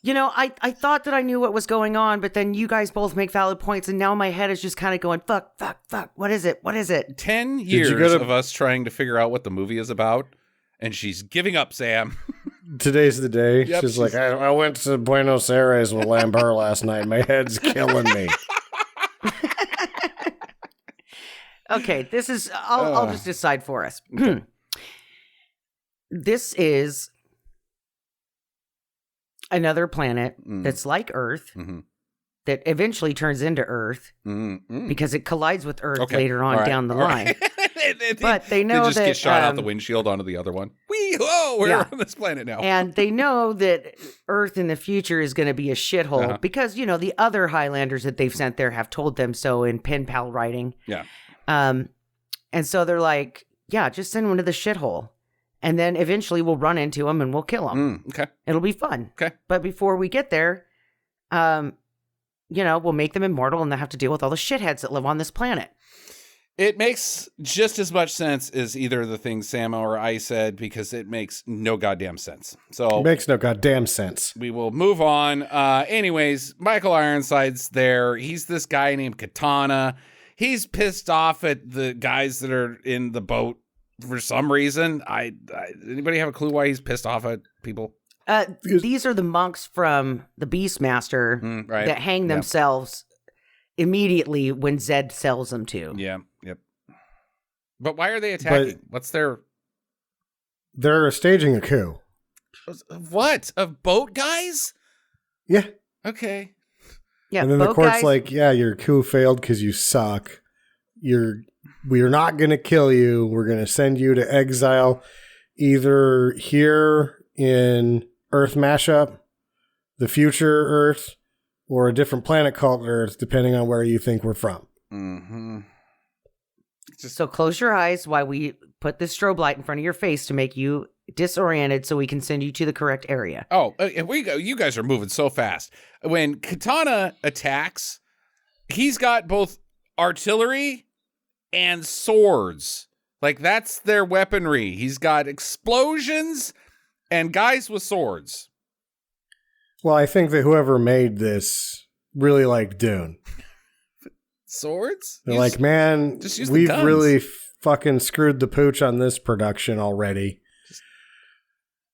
S1: I thought that I knew what was going on, but then you guys both make valid points, and now my head is just kind of going, fuck. What is it?
S2: 10 years of us trying to figure out what the movie is about, and she's giving up, Sam.
S3: Today's the day.
S2: Yep,
S3: she's like, I went to Buenos Aires with Lambert last night. My head's killing me.
S1: Okay, this is, I'll just decide for us. Okay. This is another planet that's like Earth, that eventually turns into Earth because it collides with Earth later on down the line. But they know
S2: they just get shot out the windshield onto the other one. We're on this planet now.
S1: And they know that Earth in the future is going to be a shithole because, the other Highlanders that they've sent there have told them so in pen pal writing.
S2: Yeah.
S1: And so they're like, just send them to the shithole. And then eventually we'll run into them and we'll kill them.
S2: Okay.
S1: It'll be fun.
S2: Okay.
S1: But before we get there, we'll make them immortal and they'll have to deal with all the shitheads that live on this planet.
S2: It makes just as much sense as either the things Sam or I said, because it makes no goddamn sense. So
S3: it makes no goddamn sense.
S2: We will move on. Anyways, Michael Ironside's there. He's this guy named Katana. He's pissed off at the guys that are in the boat for some reason. Anybody have a clue why he's pissed off at people?
S1: These are the monks from the Beastmaster that hang themselves immediately when Zed sells them to.
S2: Yeah, yep. But why are they attacking? What's their...
S3: They're staging a coup.
S2: What? Of boat guys?
S3: Yeah.
S2: Okay.
S1: Yeah,
S3: and then the court's like, your coup failed because you suck. We are not going to kill you. We're going to send you to exile, either here in Earth Mashup, the future Earth, or a different planet called Earth, depending on where you think we're from.
S2: Mm-hmm.
S1: So close your eyes while we put this strobe light in front of your face to make you disoriented so we can send you to the correct area.
S2: Oh, we go. You guys are moving so fast. When Katana attacks, he's got both artillery and swords. Like, that's their weaponry. He's got explosions and guys with swords.
S3: Well, I think that whoever made this really liked Dune.
S2: Swords?
S3: They're like, man, we've really fucking screwed the pooch on this production already.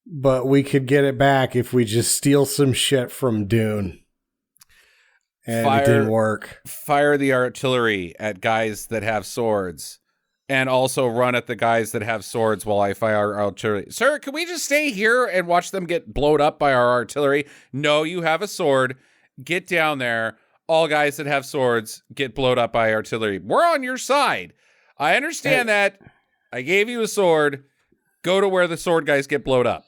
S3: But we could get it back if we just steal some shit from Dune. And it didn't work.
S2: Fire the artillery at guys that have swords. And also run at the guys that have swords while I fire artillery. Sir, can we just stay here and watch them get blown up by our artillery? No, you have a sword. Get down there. All guys that have swords get blown up by artillery. We're on your side. I understand that. I gave you a sword. Go to where the sword guys get blown up.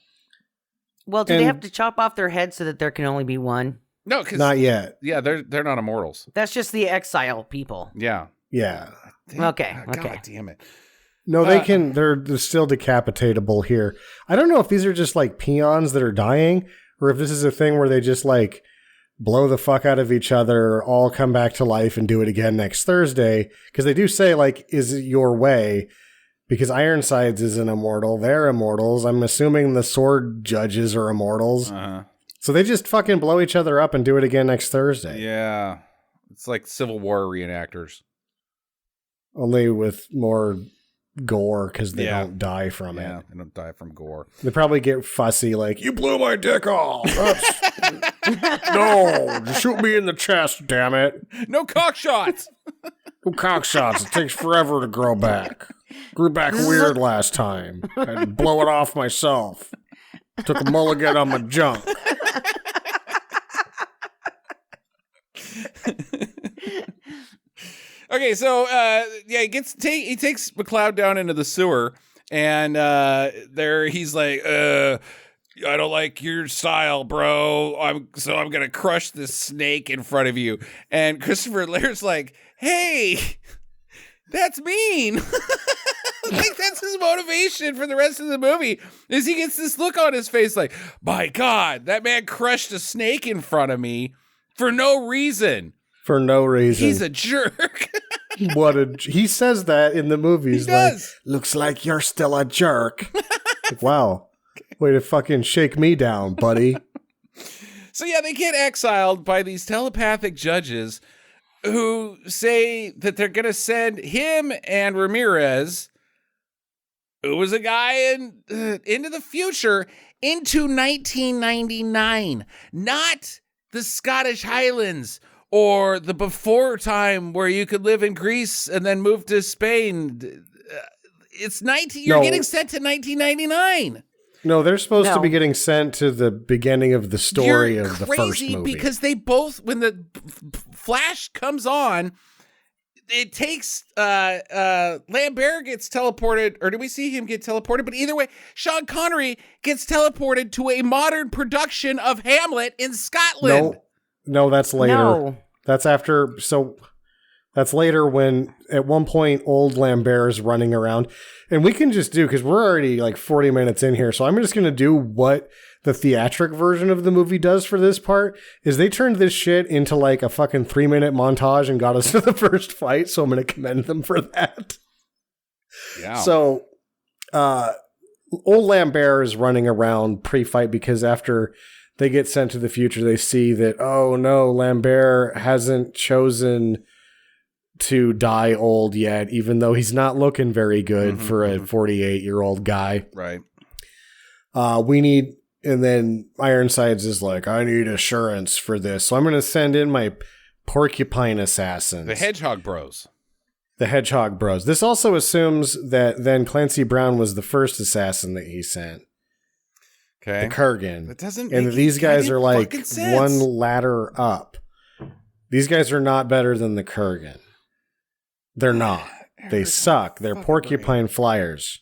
S1: Well, do they have to chop off their heads so that there can only be one?
S2: No, because
S3: not yet.
S2: Yeah, they're not immortals.
S1: That's just the exile people.
S2: Yeah.
S3: Yeah.
S1: Okay.
S2: God damn it.
S3: No, they can. They're still decapitatable here. I don't know if these are just like peons that are dying, or if this is a thing where they just like blow the fuck out of each other, all come back to life, and do it again next Thursday. Because they do say like, "Is it your way?" Because Ironsides is an immortal. They're immortals. I'm assuming the sword judges are immortals. So they just fucking blow each other up and do it again next Thursday.
S2: Yeah, it's like Civil War reenactors.
S3: Only with more gore, because they don't die from it.
S2: Yeah, they don't die from gore.
S3: They probably get fussy, like, you blew my dick off. No, shoot me in the chest, damn it.
S2: No cock shots.
S3: No cock shots. It takes forever to grow back. Grew back weird last time. I had to blow it off myself. Took a mulligan on my junk.
S2: Okay, so he takes McLeod down into the sewer, and there he's like, I don't like your style, bro. I'm gonna crush this snake in front of you. And Christopher Lair's like, hey, that's mean. Like, that's his motivation for the rest of the movie, is he gets this look on his face like, my God, that man crushed a snake in front of me for no reason.
S3: For no reason.
S2: He's a jerk.
S3: He says that in the movies.
S2: He does.
S3: Like, looks like you're still a jerk. Like, wow. Way to fucking shake me down, buddy.
S2: So yeah, they get exiled by these telepathic judges who say that they're going to send him and Ramirez, who was a guy into the future, into 1999. Not the Scottish Highlands, or the before time where you could live in Greece and then move to Spain. You're getting sent to 1999.
S3: No, they're supposed to be getting sent to the beginning of the story of the first movie.
S2: Because they both, when the flash comes on, it takes Lambert gets teleported, or do we see him get teleported? But either way, Sean Connery gets teleported to a modern production of Hamlet in Scotland.
S3: No, that's later.
S1: No.
S3: That's after. So that's later, when at one point old Lambert is running around. And we can just do, because we're already like 40 minutes in here. So I'm just going to do what the theatric version of the movie does for this part, is they turned this shit into like a fucking 3-minute montage and got us to the first fight. So I'm going to commend them for that.
S2: Yeah.
S3: So old Lambert is running around pre-fight, because after they get sent to the future, they see that, oh no, Lambert hasn't chosen to die old yet, even though he's not looking very good for a 48-year-old guy.
S2: Right.
S3: And then Ironsides is like, I need assurance for this. So I'm going to send in my porcupine assassins.
S2: The Hedgehog Bros.
S3: The Hedgehog Bros. This also assumes that then Clancy Brown was the first assassin that he sent.
S2: Okay.
S3: The Kurgan.
S2: That doesn't
S3: and these guys are like one ladder up. These guys are not better than the Kurgan. They're not. They suck. They're porcupine flyers.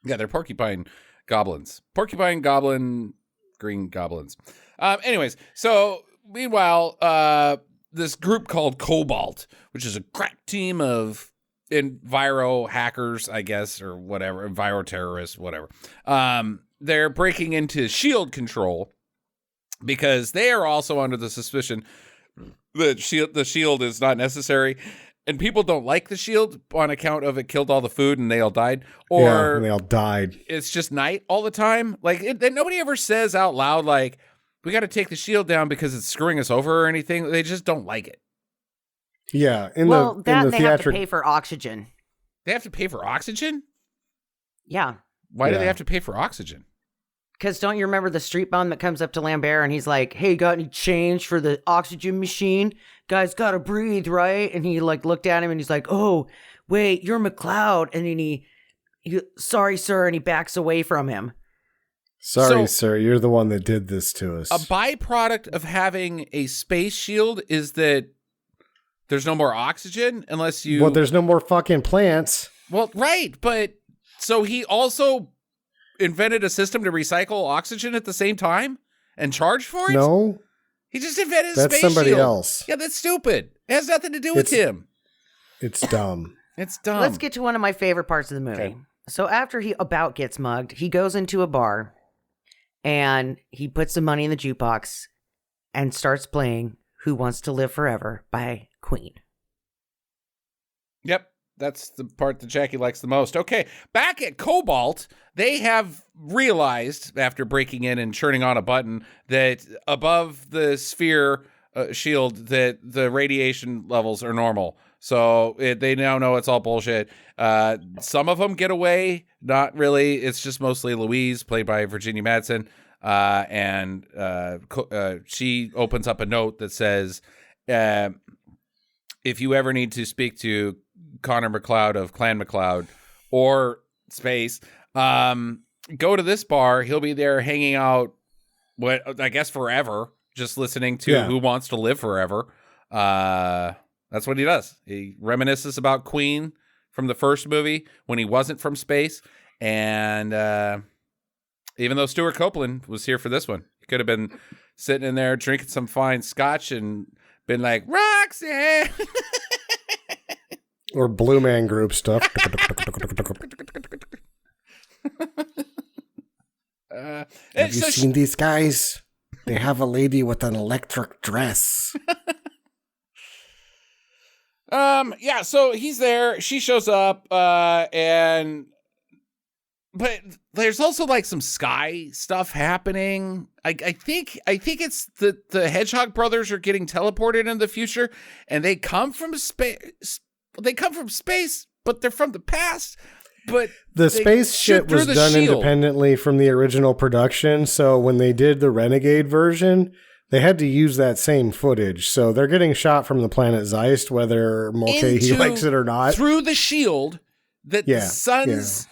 S2: Yeah, they're porcupine goblins. Porcupine goblin, green goblins. Anyways, so meanwhile, this group called Cobalt, which is a crack team of enviro hackers, I guess, or whatever, enviro terrorists, whatever. they're breaking into shield control because they are also under the suspicion that the shield is not necessary. And people don't like the shield on account of it killed all the food and they all died. Or
S3: they all died.
S2: It's just night all the time. Like, nobody ever says out loud, like, we got to take the shield down because it's screwing us over or anything. They just don't like it.
S3: Yeah.
S1: They have to pay for oxygen.
S2: They have to pay for oxygen?
S1: Yeah.
S2: Why do they have to pay for oxygen?
S1: Because don't you remember the street bum that comes up to Lambert and he's like, hey, got any change for the oxygen machine? Guys gotta breathe, right? And he like looked at him and he's like, oh, wait, you're McCloud. And then he sorry, sir. And he backs away from him.
S3: Sorry, sir. You're the one that did this to us.
S2: A byproduct of having a space shield is that there's no more oxygen unless you...
S3: Well, there's no more fucking plants.
S2: Well, right. But so he also invented a system to recycle oxygen at the same time and charge for it?
S3: No.
S2: He just invented a
S3: That's
S2: space
S3: somebody
S2: shield.
S3: Else.
S2: Yeah, that's stupid. It has nothing to do with him.
S3: It's dumb.
S2: It's dumb.
S1: Let's get to one of my favorite parts of the movie.
S2: Okay.
S1: So after he about gets mugged, he goes into a bar and he puts some money in the jukebox and starts playing Who Wants to Live Forever by Queen.
S2: Yep. That's the part that Jackie likes the most. Okay, back at Cobalt, they have realized, after breaking in and turning on a button, that above the sphere shield, that the radiation levels are normal. So they now know it's all bullshit. Some of them get away. Not really. It's just mostly Louise, played by Virginia Madsen. And she opens up a note that says, if you ever need to speak to Connor McLeod of Clan McLeod or Space, go to this bar. He'll be there hanging out, I guess forever, just listening to Who Wants to Live Forever. That's what he does. He reminisces about Queen from the first movie when he wasn't from space. And even though Stuart Copeland was here for this one, he could have been sitting in there drinking some fine scotch and been like, Roxanne!
S3: Or Blue Man Group stuff. Have you seen these guys? They have a lady with an electric dress.
S2: Yeah, so he's there. She shows up, but there's also like some sky stuff happening. I think it's the Hedgehog brothers are getting teleported in the future, and they come from space. They come from space, but they're from the past. But
S3: the space shit was done independently from the original production. So when they did the Renegade version, they had to use that same footage. So they're getting shot from the planet Zeist, whether Mulcahy likes it or not.
S2: Through the shield that the sun's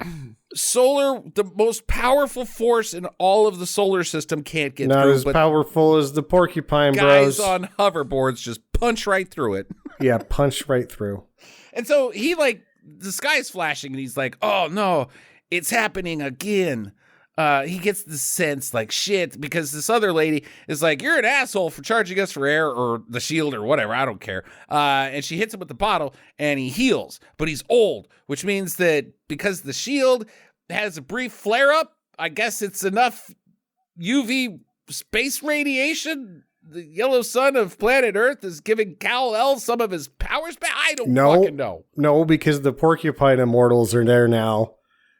S2: the most powerful force in all of the solar system can't get
S3: not
S2: through.
S3: Not as powerful as the porcupine bros.
S2: Guys on hoverboards just punch right through it.
S3: Yeah, punch right through.
S2: And so he the sky's flashing and he's like, oh no, it's happening again. He gets the sense like shit because this other lady is like, you're an asshole for charging us for air or the shield or whatever. I don't care. And she hits him with the bottle and he heals, but he's old, which means that because the shield has a brief flare up, I guess it's enough UV space radiation. The yellow sun of planet Earth is giving Kal-El some of his powers back. I don't fucking know.
S3: No, because the porcupine immortals are there now.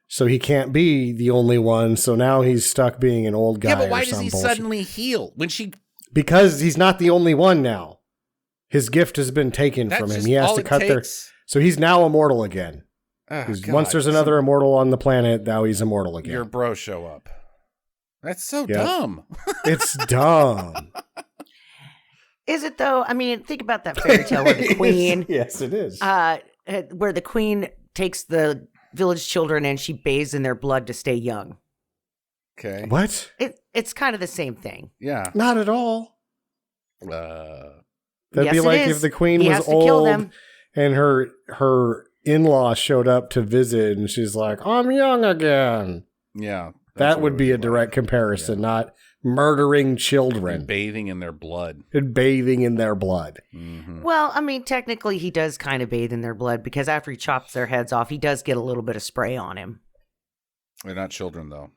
S3: So he can't be the only one. So now he's stuck being an old guy.
S2: Yeah, but why does he suddenly heal when she?
S3: Because he's not the only one now. His gift has been taken from him. He has to cut their. So he's now immortal again. Oh, once there's another immortal on the planet, now he's immortal again.
S2: Your bros show up. That's so dumb.
S3: It's dumb.
S1: Is it though? I mean, think about that fairy tale where the queen.
S3: Yes, it is.
S1: Where the queen takes the village children and she bathes in their blood to stay young.
S2: Okay.
S3: What?
S1: It's kind of the same thing.
S2: Yeah.
S3: Not at all. That'd be like if the queen was old and her in-law showed up to visit and she's like, I'm young again.
S2: Yeah.
S3: That would be a direct comparison, not murdering children.
S2: And bathing in their blood.
S3: Mm-hmm.
S1: Well, I mean, technically he does kind of bathe in their blood because after he chops their heads off, he does get a little bit of spray on him.
S2: They're not children, though.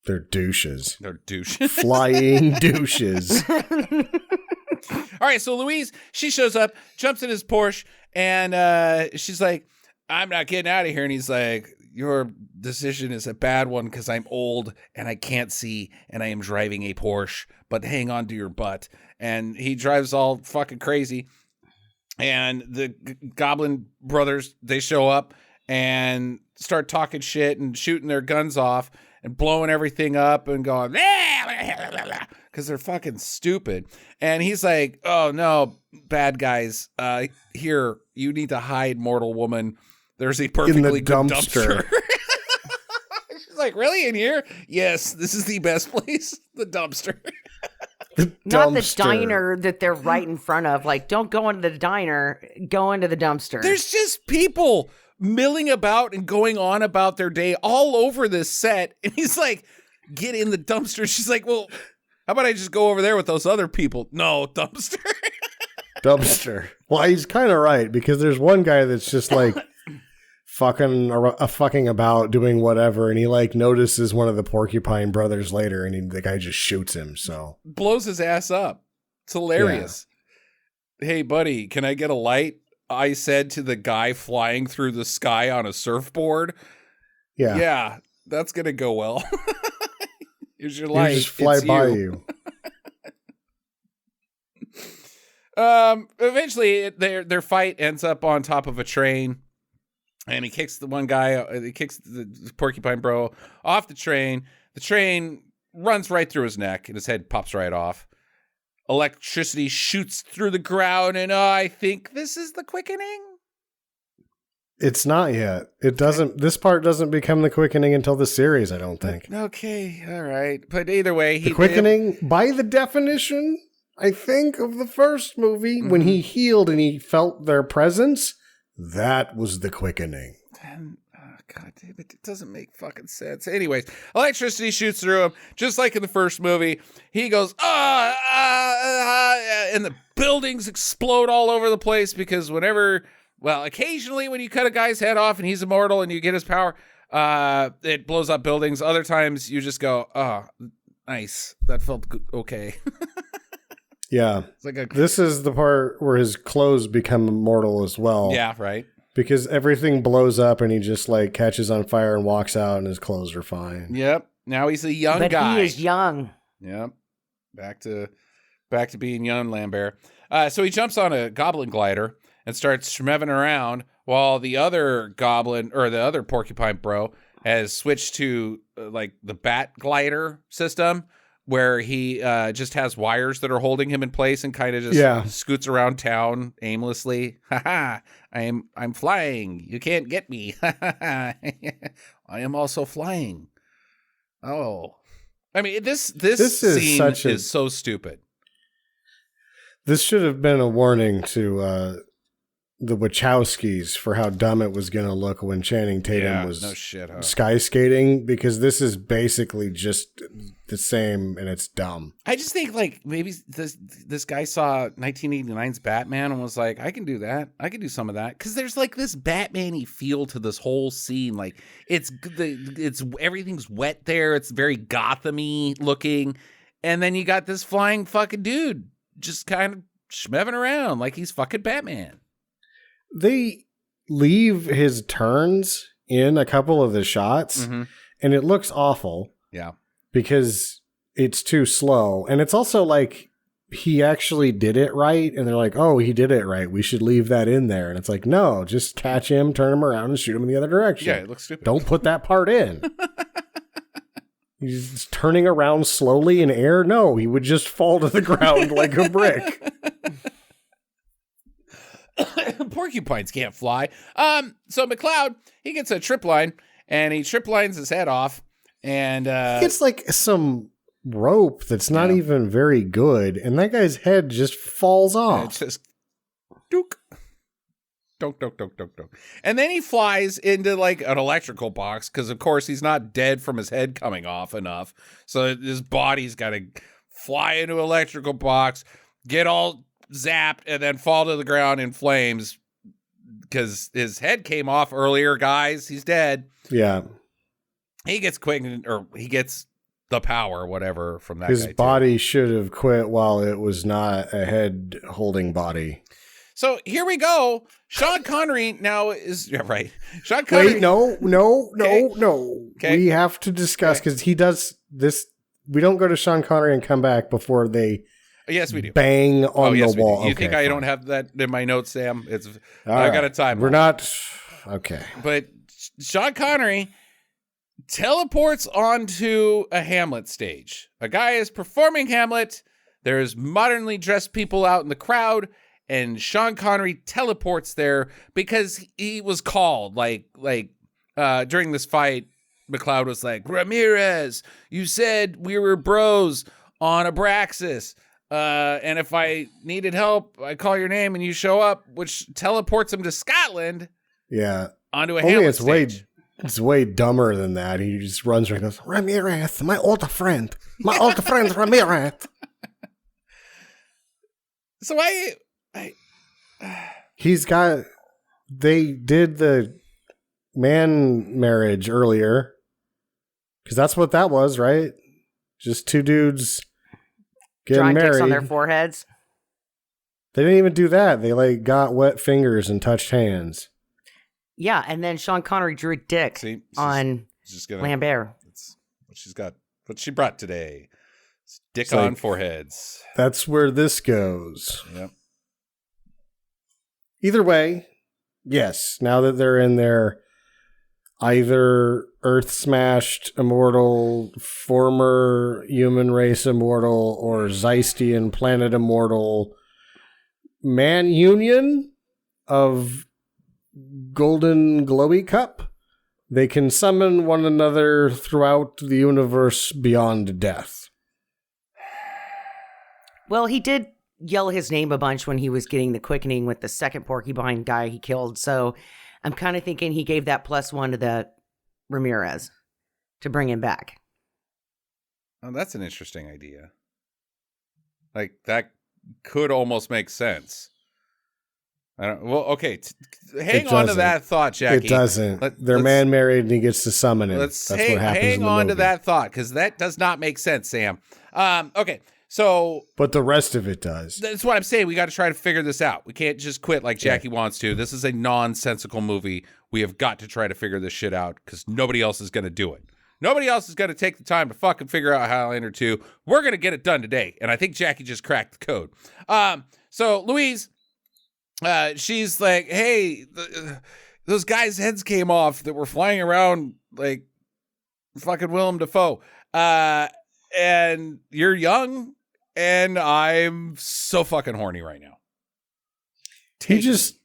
S3: They're douches.
S2: They're douches.
S3: Flying douches.
S2: All right, so Louise, she shows up, jumps in his Porsche, and she's like, I'm not getting out of here. And he's like, your decision is a bad one because I'm old and I can't see and I am driving a Porsche, but hang on to your butt. And he drives all fucking crazy. And the Goblin brothers, they show up and start talking shit and shooting their guns off and blowing everything up and going, because they're fucking stupid. And he's like, oh no, bad guys, here, you need to hide, mortal woman. There's a perfectly good dumpster. She's like, really, in here? Yes, this is the best place, the dumpster.
S1: Not the diner that they're right in front of. Like, don't go into the diner, go into the dumpster.
S2: There's just people milling about and going on about their day all over this set. And he's like, get in the dumpster. She's like, well, how about I just go over there with those other people? No, dumpster.
S3: Dumpster. Well, he's kind of right, because there's one guy that's just like fucking about doing whatever, and he like notices one of the Porcupine brothers later, and the guy just shoots him. So
S2: blows his ass up. It's hilarious. Yeah. Hey, buddy, can I get a light? I said to the guy flying through the sky on a surfboard. Yeah, that's gonna go well. Here's your light.
S3: Just fly by you.
S2: Eventually, their fight ends up on top of a train. And he kicks the one guy, he kicks the Porcupine bro off the train. The train runs right through his neck and his head pops right off. Electricity shoots through the ground, and I think this is the quickening.
S3: It's not yet. It doesn't. This part doesn't become the quickening until the series, I don't think.
S2: Okay, all right. But either way,
S3: the quickening, by the definition, I think, of the first movie, when he healed and he felt their presence, that was the quickening.
S2: God damn it. It doesn't make fucking sense. Anyways, electricity shoots through him, just like in the first movie. He goes, and the buildings explode all over the place because occasionally when you cut a guy's head off and he's immortal and you get his power, it blows up buildings. Other times you just go, oh, nice. That felt good. Okay.
S3: Yeah. This is the part where his clothes become immortal as well.
S2: Yeah, right.
S3: Because everything blows up and he just like catches on fire and walks out and his clothes are fine.
S2: Yep. Now he's a young guy.
S1: But he is young.
S2: Yep. Back to being young Lambert. So he jumps on a goblin glider and starts schmeving around while the other goblin or the other porcupine bro has switched to like the bat glider system, where he just has wires that are holding him in place and kind of just scoots around town aimlessly. Ha I'm flying. You can't get me. I am also flying. Oh. I mean, this scene is so stupid.
S3: This should have been a warning to the Wachowskis for how dumb it was going to look when Channing Tatum was sky skating, because this is basically just the same and it's dumb.
S2: I just think like maybe this guy saw 1989's Batman and was like, I can do that. I can do some of that. Because there's like this Batman-y feel to this whole scene. Like it's everything's wet there. It's very Gotham-y looking. And then you got this flying fucking dude just kind of schmeving around like he's fucking Batman.
S3: They leave his turns in a couple of the shots, and it looks awful.
S2: Yeah.
S3: Because it's too slow. And it's also like he actually did it right, and they're like, oh, he did it right. We should leave that in there. And it's like, no, just catch him, turn him around, and shoot him in the other direction.
S2: Yeah, it looks stupid.
S3: Don't put that part in. He's turning around slowly in air. No, he would just fall to the ground like a brick.
S2: Porcupines can't fly. So McCloud, he gets a trip line and he trip lines his head off, and
S3: it's like some rope that's not even very good, and that guy's head just falls off.
S2: It's just dook. And then he flies into like an electrical box because of course he's not dead from his head coming off enough. So his body's got to fly into an electrical box, get all zapped, and then fall to the ground in flames because his head came off earlier, guys. He's dead.
S3: Yeah.
S2: He gets quickened, or he gets the power, whatever, from that
S3: His
S2: guy,
S3: body should have quit while it was not a head-holding body.
S2: So here we go. Sean Connery now is... Yeah, right. Sean Connery...
S3: Wait, no. Okay. We have to discuss, because he does this... We don't go to Sean Connery and come back before they...
S2: Yes, we do.
S3: Bang on the wall.
S2: You think I don't have that in my notes, Sam? I got a time.
S3: We're not... Okay.
S2: But Sean Connery teleports onto a Hamlet stage. A guy is performing Hamlet. There's modernly dressed people out in the crowd, and Sean Connery teleports there because he was called. During this fight, McLeod was like, Ramirez, you said we were bros on Abraxas. And if I needed help, I call your name and you show up, which teleports him to Scotland.
S3: Yeah.
S2: Onto a Hamlet stage.
S3: It's way dumber than that. He just runs right and goes, Ramirez, my old friend. My old friend, Ramirez.
S2: So
S3: they did the man marriage earlier. Because that's what that was, right? Just two dudes getting married.
S1: Drawing dicks on their foreheads.
S3: They didn't even do that. They got wet fingers and touched hands.
S1: Yeah, and then Sean Connery drew a dick on Lambert.
S2: That's what she brought today. It's dick on foreheads.
S3: That's where this goes.
S2: Yep.
S3: Either way, yes. Now that they're in their either Earth-smashed immortal, former human race immortal, or Zeistian planet immortal man union of golden glowy cup, they can summon one another throughout the universe beyond death.
S1: Well, he did yell his name a bunch when he was getting the quickening with the second porcupine guy he killed, so I'm kind of thinking he gave that +1 to the Ramirez to bring him back.
S2: Oh, that's an interesting idea. That could almost make sense. Okay. Hang on to that thought, Jackie.
S3: It doesn't. They're man married and he gets to summon him. That's what happens.
S2: Hang on to that thought, because that does not make sense, Sam. Okay. So,
S3: but the rest of it does.
S2: That's what I'm saying. We got to try to figure this out. We can't just quit like Jackie wants to. This is a nonsensical movie. We have got to try to figure this shit out because nobody else is going to do it. Nobody else is going to take the time to fucking figure out Highlander 2. We're going to get it done today. And I think Jackie just cracked the code. So Louise, she's like, hey, those guys' heads came off that were flying around like fucking Willem Dafoe. And you're young. And I'm so fucking horny right now.
S3: He just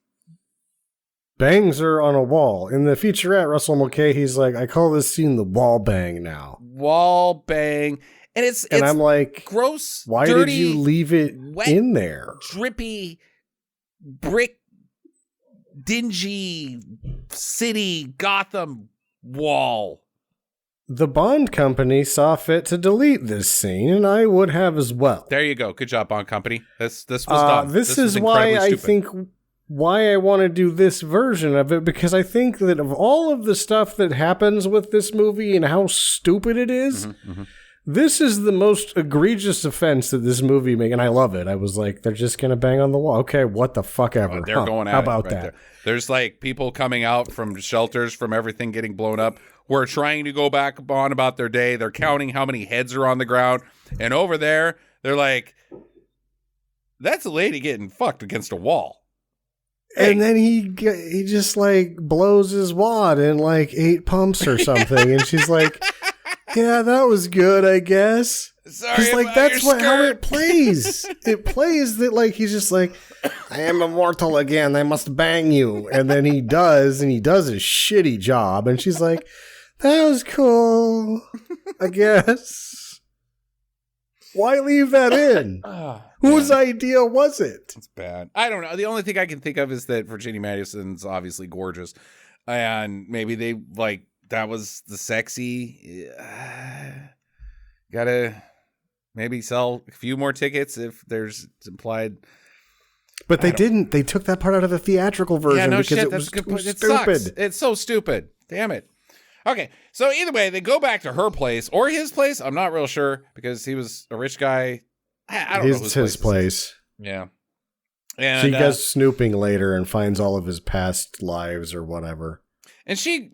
S3: bangs her on a wall. In the featurette, Russell Mulcahy, he's like, I call this scene the wall bang now.
S2: Wall bang. And
S3: I'm like,
S2: gross,
S3: why
S2: dirty,
S3: did you leave it
S2: wet,
S3: in there?
S2: Drippy, brick, dingy, city, Gotham wall.
S3: The Bond Company saw fit to delete this scene, and I would have as well.
S2: There you go. Good job, Bond Company. This was dumb.
S3: This is why I think why I want to do this version of it, because I think that of all of the stuff that happens with this movie and how stupid it is, this is the most egregious offense that this movie made, and I love it. I was like, they're just going to bang on the wall. Okay, what the fuck ever.
S2: They're going out.
S3: How about
S2: right
S3: that?
S2: There. There's like people coming out from shelters from everything getting blown up. We're trying to go back on about their day. They're counting how many heads are on the ground. And over there, they're like, that's a lady getting fucked against a wall. Hey.
S3: And then he just like blows his wad in like 8 pumps or something. And she's like, yeah, that was good, I guess.
S2: Sorry,
S3: like that's how it plays. It plays that like he's just like, I am immortal again. I must bang you. And then he does, and he does a shitty job. And she's like, that was cool, I guess. Why leave that in? Whose idea was it?
S2: It's bad. I don't know. The only thing I can think of is that Virginia Madison's obviously gorgeous. And maybe they like, that was the sexy. Gotta maybe sell a few more tickets if there's implied.
S3: But they didn't. They took that part out of the theatrical version because it was
S2: good point.
S3: stupid.
S2: It's so stupid. Damn it. Okay, so either way, they go back to her place or his place. I'm not real sure because he was a rich guy. I don't know
S3: It's his place.
S2: Yeah. And
S3: she goes snooping later and finds all of his past lives or whatever.
S2: And she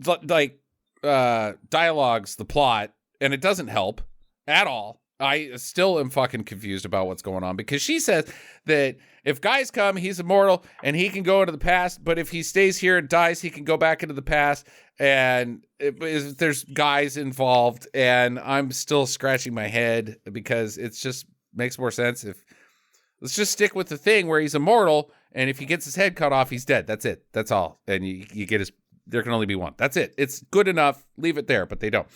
S2: dialogues the plot, and it doesn't help at all. I still am fucking confused about what's going on because she says that if guys come, he's immortal and he can go into the past, but if he stays here and dies, he can go back into the past. And there's guys involved, and I'm still scratching my head because it just makes more sense if let's just stick with the thing where he's immortal, and if he gets his head cut off, he's dead. That's it. That's all. And you get there can only be one. That's it. It's good enough. Leave it there, but they don't.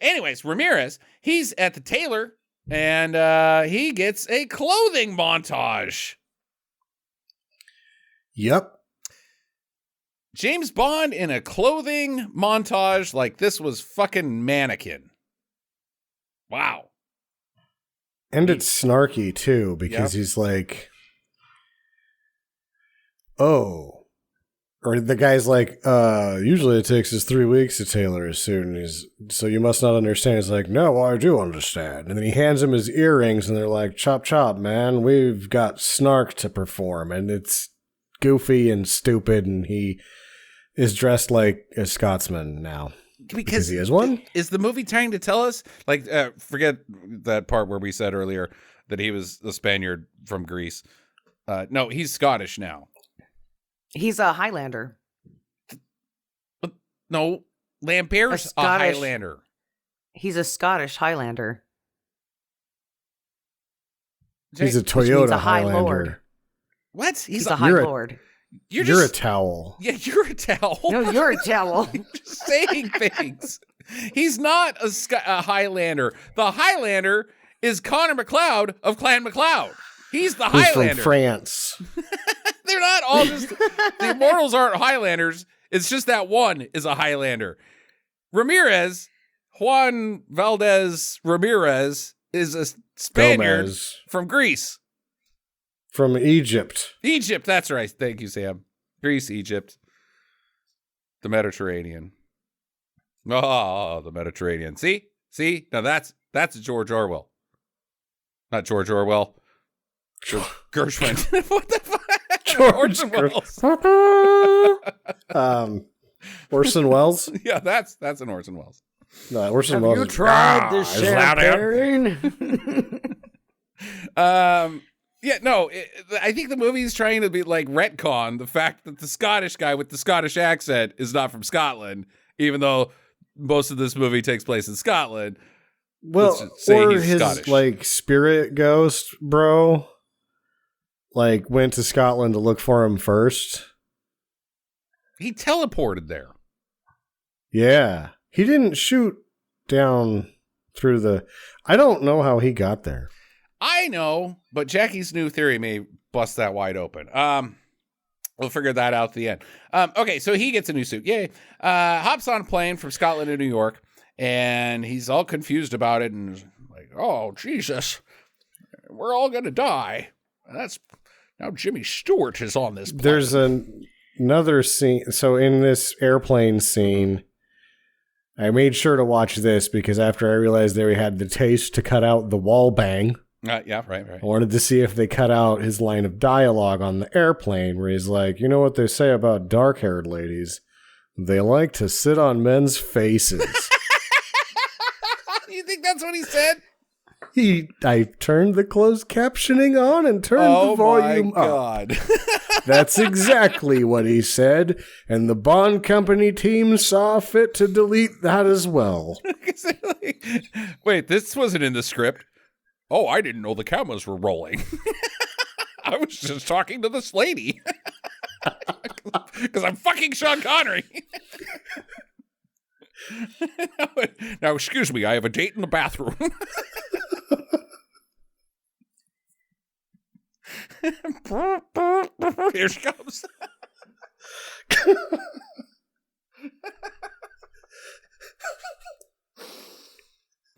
S2: Anyways, Ramirez, he's at the tailor, and he gets a clothing montage.
S3: Yep.
S2: James Bond in a clothing montage like this was fucking Mannequin. Wow.
S3: And it's snarky, too, because he's like, oh. Or the guy's like, usually it takes us 3 weeks to tailor a suit, and so you must not understand. He's like, no, I do understand. And then he hands him his earrings, and they're like, chop, chop, man. We've got snark to perform. And it's goofy and stupid, and he is dressed like a Scotsman now. Because he is one?
S2: Is the movie trying to tell us? Like, forget that part where we said earlier that he was a Spaniard from Greece. No, he's Scottish now.
S1: He's a Highlander.
S2: No, Lambert's a Highlander.
S1: He's a Scottish Highlander.
S3: He's a Toyota Highlander.
S1: Lord.
S2: What?
S1: He's a High Lord.
S3: You're a towel.
S2: Yeah, you're a towel.
S1: No, you're a towel.
S2: You're just saying things. He's not a Highlander. The Highlander is Connor McLeod of Clan McLeod. He's the Highlander.
S3: He's from France.
S2: They're not all just... The Immortals aren't Highlanders. It's just that one is a Highlander. Ramirez, Juan Valdez Ramirez, is a Spaniard from Greece.
S3: From Egypt.
S2: Egypt, that's right. Thank you, Sam. Greece, Egypt. The Mediterranean. Oh, the Mediterranean. See? Now that's George Orwell. Not George Orwell. Gershwin. What the fuck?
S3: George Orson Orson Welles?
S2: Yeah, that's an Orson Welles.
S3: No, Orson Welles.
S1: Have you tried this champagne?
S2: Yeah, no, I think the movie is trying to be like retcon the fact that the Scottish guy with the Scottish accent is not from Scotland, even though most of this movie takes place in Scotland.
S3: Well, or his Scottish. Like spirit ghost, bro, like went to Scotland to look for him first.
S2: He teleported there.
S3: Yeah, he didn't shoot down through the... I don't know how he got there.
S2: I know, but Jackie's new theory may bust that wide open. We'll figure that out at the end. Okay, so he gets a new suit. Yay. Hops on a plane from Scotland to New York, and he's all confused about it and like, oh, Jesus, we're all going to die. And now Jimmy Stewart is on this plane.
S3: There's another scene. So in this airplane scene, I made sure to watch this because after I realized they had the taste to cut out the wall bang.
S2: Yeah, right.
S3: I wanted to see if they cut out his line of dialogue on the airplane where he's like, you know what they say about dark-haired ladies? They like to sit on men's faces.
S2: You think that's what he said?
S3: I turned the closed captioning on and turned the volume up. That's exactly what he said, and the Bond Company team saw fit to delete that as well.
S2: Wait, this wasn't in the script. Oh, I didn't know the cameras were rolling. I was just talking to this lady. Because I'm fucking Sean Connery. Now, excuse me, I have a date in the bathroom. Here she comes.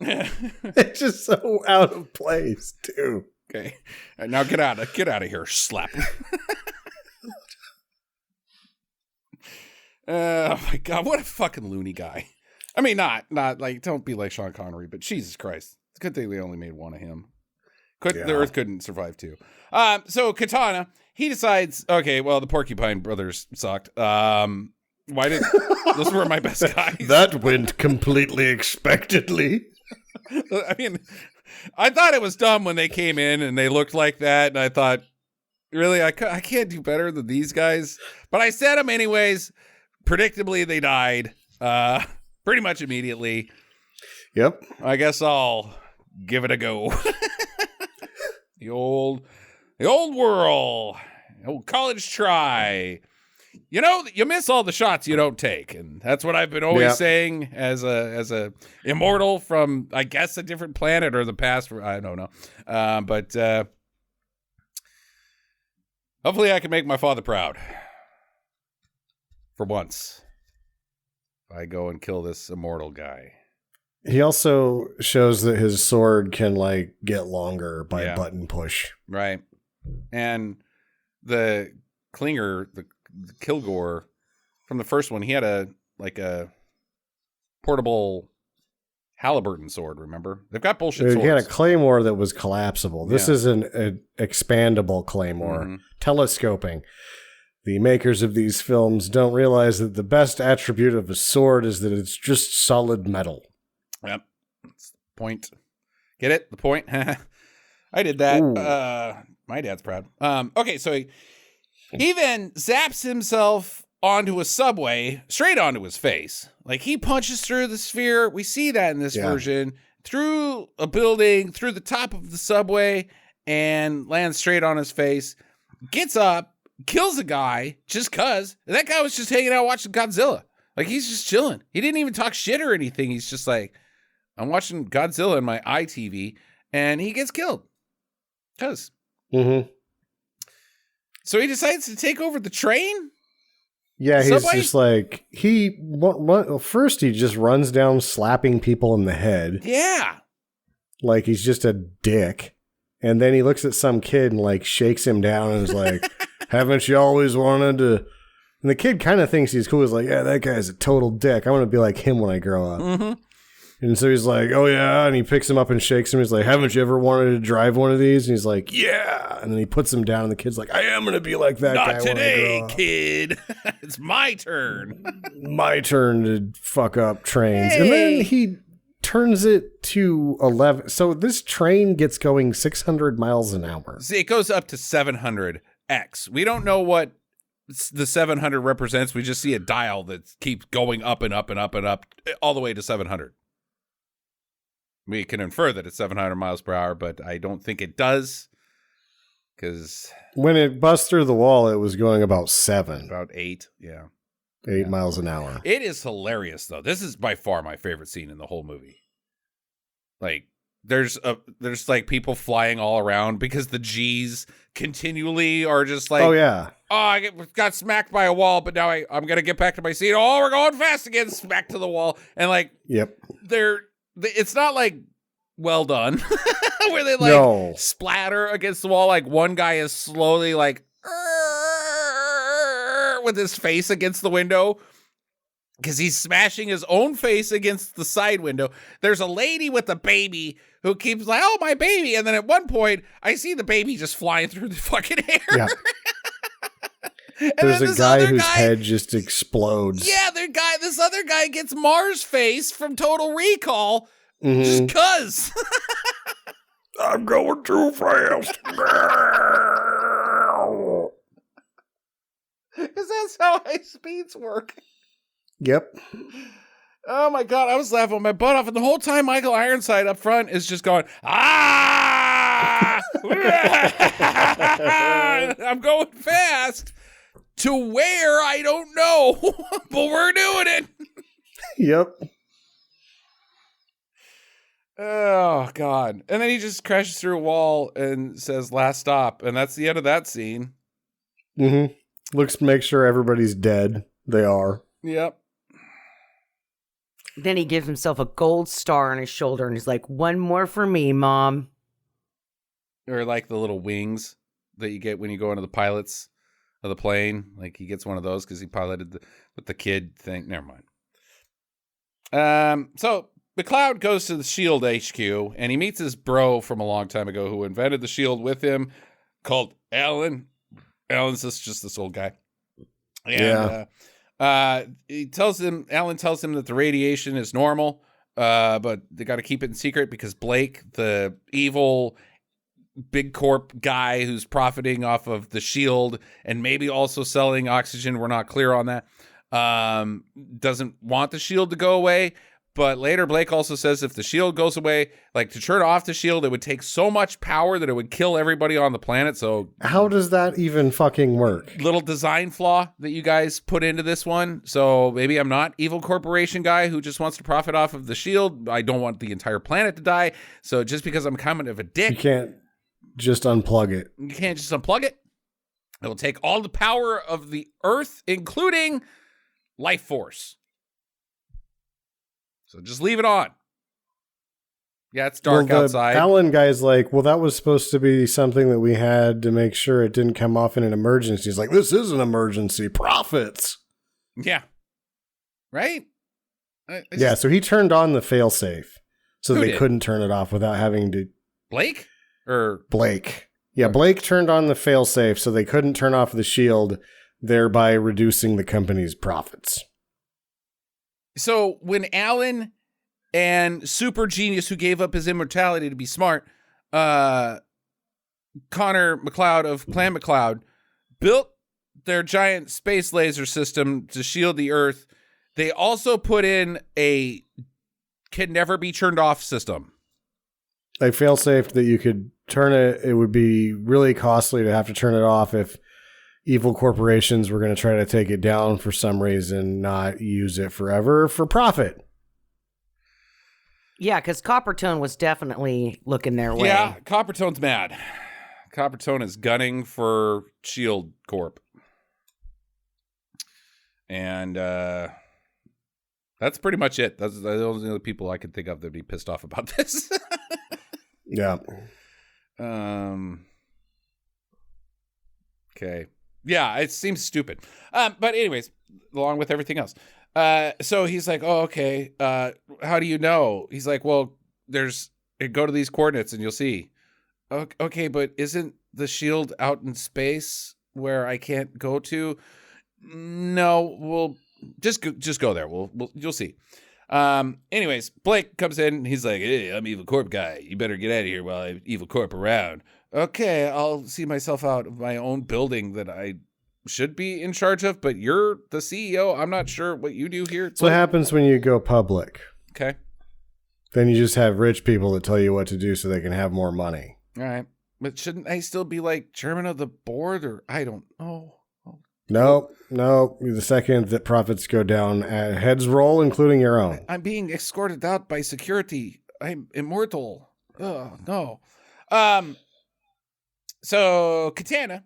S3: It's just so out of place, too.
S2: Okay, now get out of here, slap. Oh my God, what a fucking loony guy. I mean, not like, don't be like Sean Connery, but Jesus Christ. It's a good thing they only made one of him. The Earth couldn't survive two. So Katana, he decides, okay, well, the Porcupine brothers sucked. Those were my best guys.
S3: That went completely expectedly.
S2: I mean, I thought it was dumb when they came in and they looked like that, and I thought, really, I can't do better than these guys. But I said them anyways. Predictably, they died pretty much immediately.
S3: Yep.
S2: I guess I'll give it a go. The old whirl, old college try. You know, you miss all the shots you don't take, and that's what I've been always saying as a immortal from, I guess, a different planet or the past. I don't know, but hopefully, I can make my father proud for once. If I go and kill this immortal guy.
S3: He also shows that his sword can, like, get longer by a button push.
S2: Right. And the Klinger, the Kilgore from the first one, he had a portable Halliburton sword, remember? They've got bullshit swords.
S3: He had a claymore that was collapsible. This is an expandable claymore, telescoping. The makers of these films don't realize that the best attribute of a sword is that it's just solid metal.
S2: Yep. That's the point. Get it? The point? I did that. My dad's proud. Okay, so he then zaps himself onto a subway, straight onto his face. Like, he punches through the sphere. We see that in this version. Through a building, through the top of the subway, and lands straight on his face. Gets up, kills a guy, just cuz. And that guy was just hanging out watching Godzilla. Like, he's just chilling. He didn't even talk shit or anything. He's just like, I'm watching Godzilla in my iTV, and he gets killed. Cuz.
S3: Mm-hmm.
S2: So he decides to take over the train?
S3: Yeah, he's just like, first he just runs down slapping people in the head.
S2: Yeah.
S3: Like he's just a dick. And then he looks at some kid and like shakes him down and is like, haven't you always wanted to... And the kid kind of thinks he's cool. He's like, yeah, that guy's a total dick. I want to be like him when I grow up.
S2: Mm-hmm.
S3: And so he's like, oh, yeah. And he picks him up and shakes him. He's like, haven't you ever wanted to drive one of these? And he's like, yeah. And then he puts him down. And the kid's like, I am going to be like that guy.
S2: Not today, kid. It's my turn.
S3: My turn to fuck up trains. Hey. And then he turns it to 11. So this train gets going 600 miles an hour.
S2: See, it goes up to 700x. We don't know what the 700 represents. We just see a dial that keeps going up and up and up and up all the way to 700. We can infer that it's 700 miles per hour, but I don't think it does. Because
S3: when it busts through the wall, it was going about 7.
S2: About 8, yeah.
S3: 8 miles an hour.
S2: It is hilarious, though. This is by far my favorite scene in the whole movie. Like, there's like people flying all around because the G's continually are just like,
S3: oh yeah,
S2: I got smacked by a wall, but now I'm gonna get back to my seat. Oh, we're going fast again, smack to the wall, and
S3: yep,
S2: it's not like well done where they splatter against the wall. Like one guy is slowly like with his face against the window. Because he's smashing his own face against the side window. There's a lady with a baby who keeps like, oh, my baby. And then at one point, I see the baby just flying through the fucking air.
S3: Yeah. There's a guy whose head just explodes.
S2: Yeah, this other guy gets Mars face from Total Recall just cuz.
S3: I'm going too fast.
S2: Because that's how high speeds work.
S3: Yep.
S2: Oh my God, I was laughing my butt off, and the whole time Michael Ironside up front is just going, ah! I'm going fast to where I don't know, but we're doing it.
S3: Yep.
S2: Oh God. And then he just crashes through a wall and says last stop, and that's the end of that scene.
S3: Mm-hmm. Looks to make sure everybody's dead. They are.
S2: Yep.
S1: Then he gives himself a gold star on his shoulder and he's like, one more for me, Mom.
S2: Or like the little wings that you get when you go into the pilots of the plane. Like he gets one of those because he piloted with the kid thing. Never mind. So McCloud goes to the SHIELD HQ, and he meets his bro from a long time ago who invented the SHIELD with him, called Alan. Alan's just this old guy. And Alan tells him that the radiation is normal, but they got to keep it in secret because Blake, the evil big corp guy who's profiting off of the SHIELD and maybe also selling oxygen, we're not clear on that, doesn't want the SHIELD to go away. But later, Blake also says if the SHIELD goes away, like to turn off the SHIELD, it would take so much power that it would kill everybody on the planet. So
S3: how does that even fucking work?
S2: Little design flaw that you guys put into this one. So maybe I'm not evil corporation guy who just wants to profit off of the SHIELD. I don't want the entire planet to die. So just because I'm kind of a dick.
S3: You can't just unplug it.
S2: You can't just unplug it. It will take all the power of the Earth, including life force. So just leave it on. Yeah, it's dark outside.
S3: Alan guy's like, well, that was supposed to be something that we had to make sure it didn't come off in an emergency. He's like, this is an emergency. Profits.
S2: Yeah. Right?
S3: Yeah, so he turned on the failsafe so they couldn't turn it off without having to...
S2: Blake? Or
S3: Blake. Yeah, Blake turned on the failsafe so they couldn't turn off the SHIELD, thereby reducing the company's profits.
S2: So when Alan and super genius who gave up his immortality to be smart, Connor McCloud of Clan McCloud, built their giant space laser system to shield the Earth, they also put in a can never be turned off system.
S3: They fail-safed that you could turn it. It would be really costly to have to turn it off if evil corporations were going to try to take it down for some reason, not use it forever for profit.
S1: Yeah, because Coppertone was definitely looking their way.
S2: Yeah, Coppertone's mad. Coppertone is gunning for SHIELD Corp. And that's pretty much it. That's the only people I can think of that would be pissed off about this.
S3: Yeah.
S2: Okay. Yeah, it seems stupid. But anyways, along with everything else. So he's like, oh, okay. How do you know? He's like, well, go to these coordinates and you'll see. Okay, but isn't the SHIELD out in space where I can't go to? No, we'll just go there. You'll see. Anyways, Blake comes in and he's like, hey, I'm Evil Corp guy. You better get out of here while I have Evil Corp around. Okay, I'll see myself out of my own building that I should be in charge of, but you're the CEO. I'm not sure what you do here.
S3: So what happens when you go public?
S2: Okay.
S3: Then you just have rich people that tell you what to do so they can have more money.
S2: All right. But shouldn't I still be like chairman of the board or I don't know.
S3: No. The second that profits go down, heads roll, including your own.
S2: I'm being escorted out by security. I'm immortal. Oh, no. So Katana,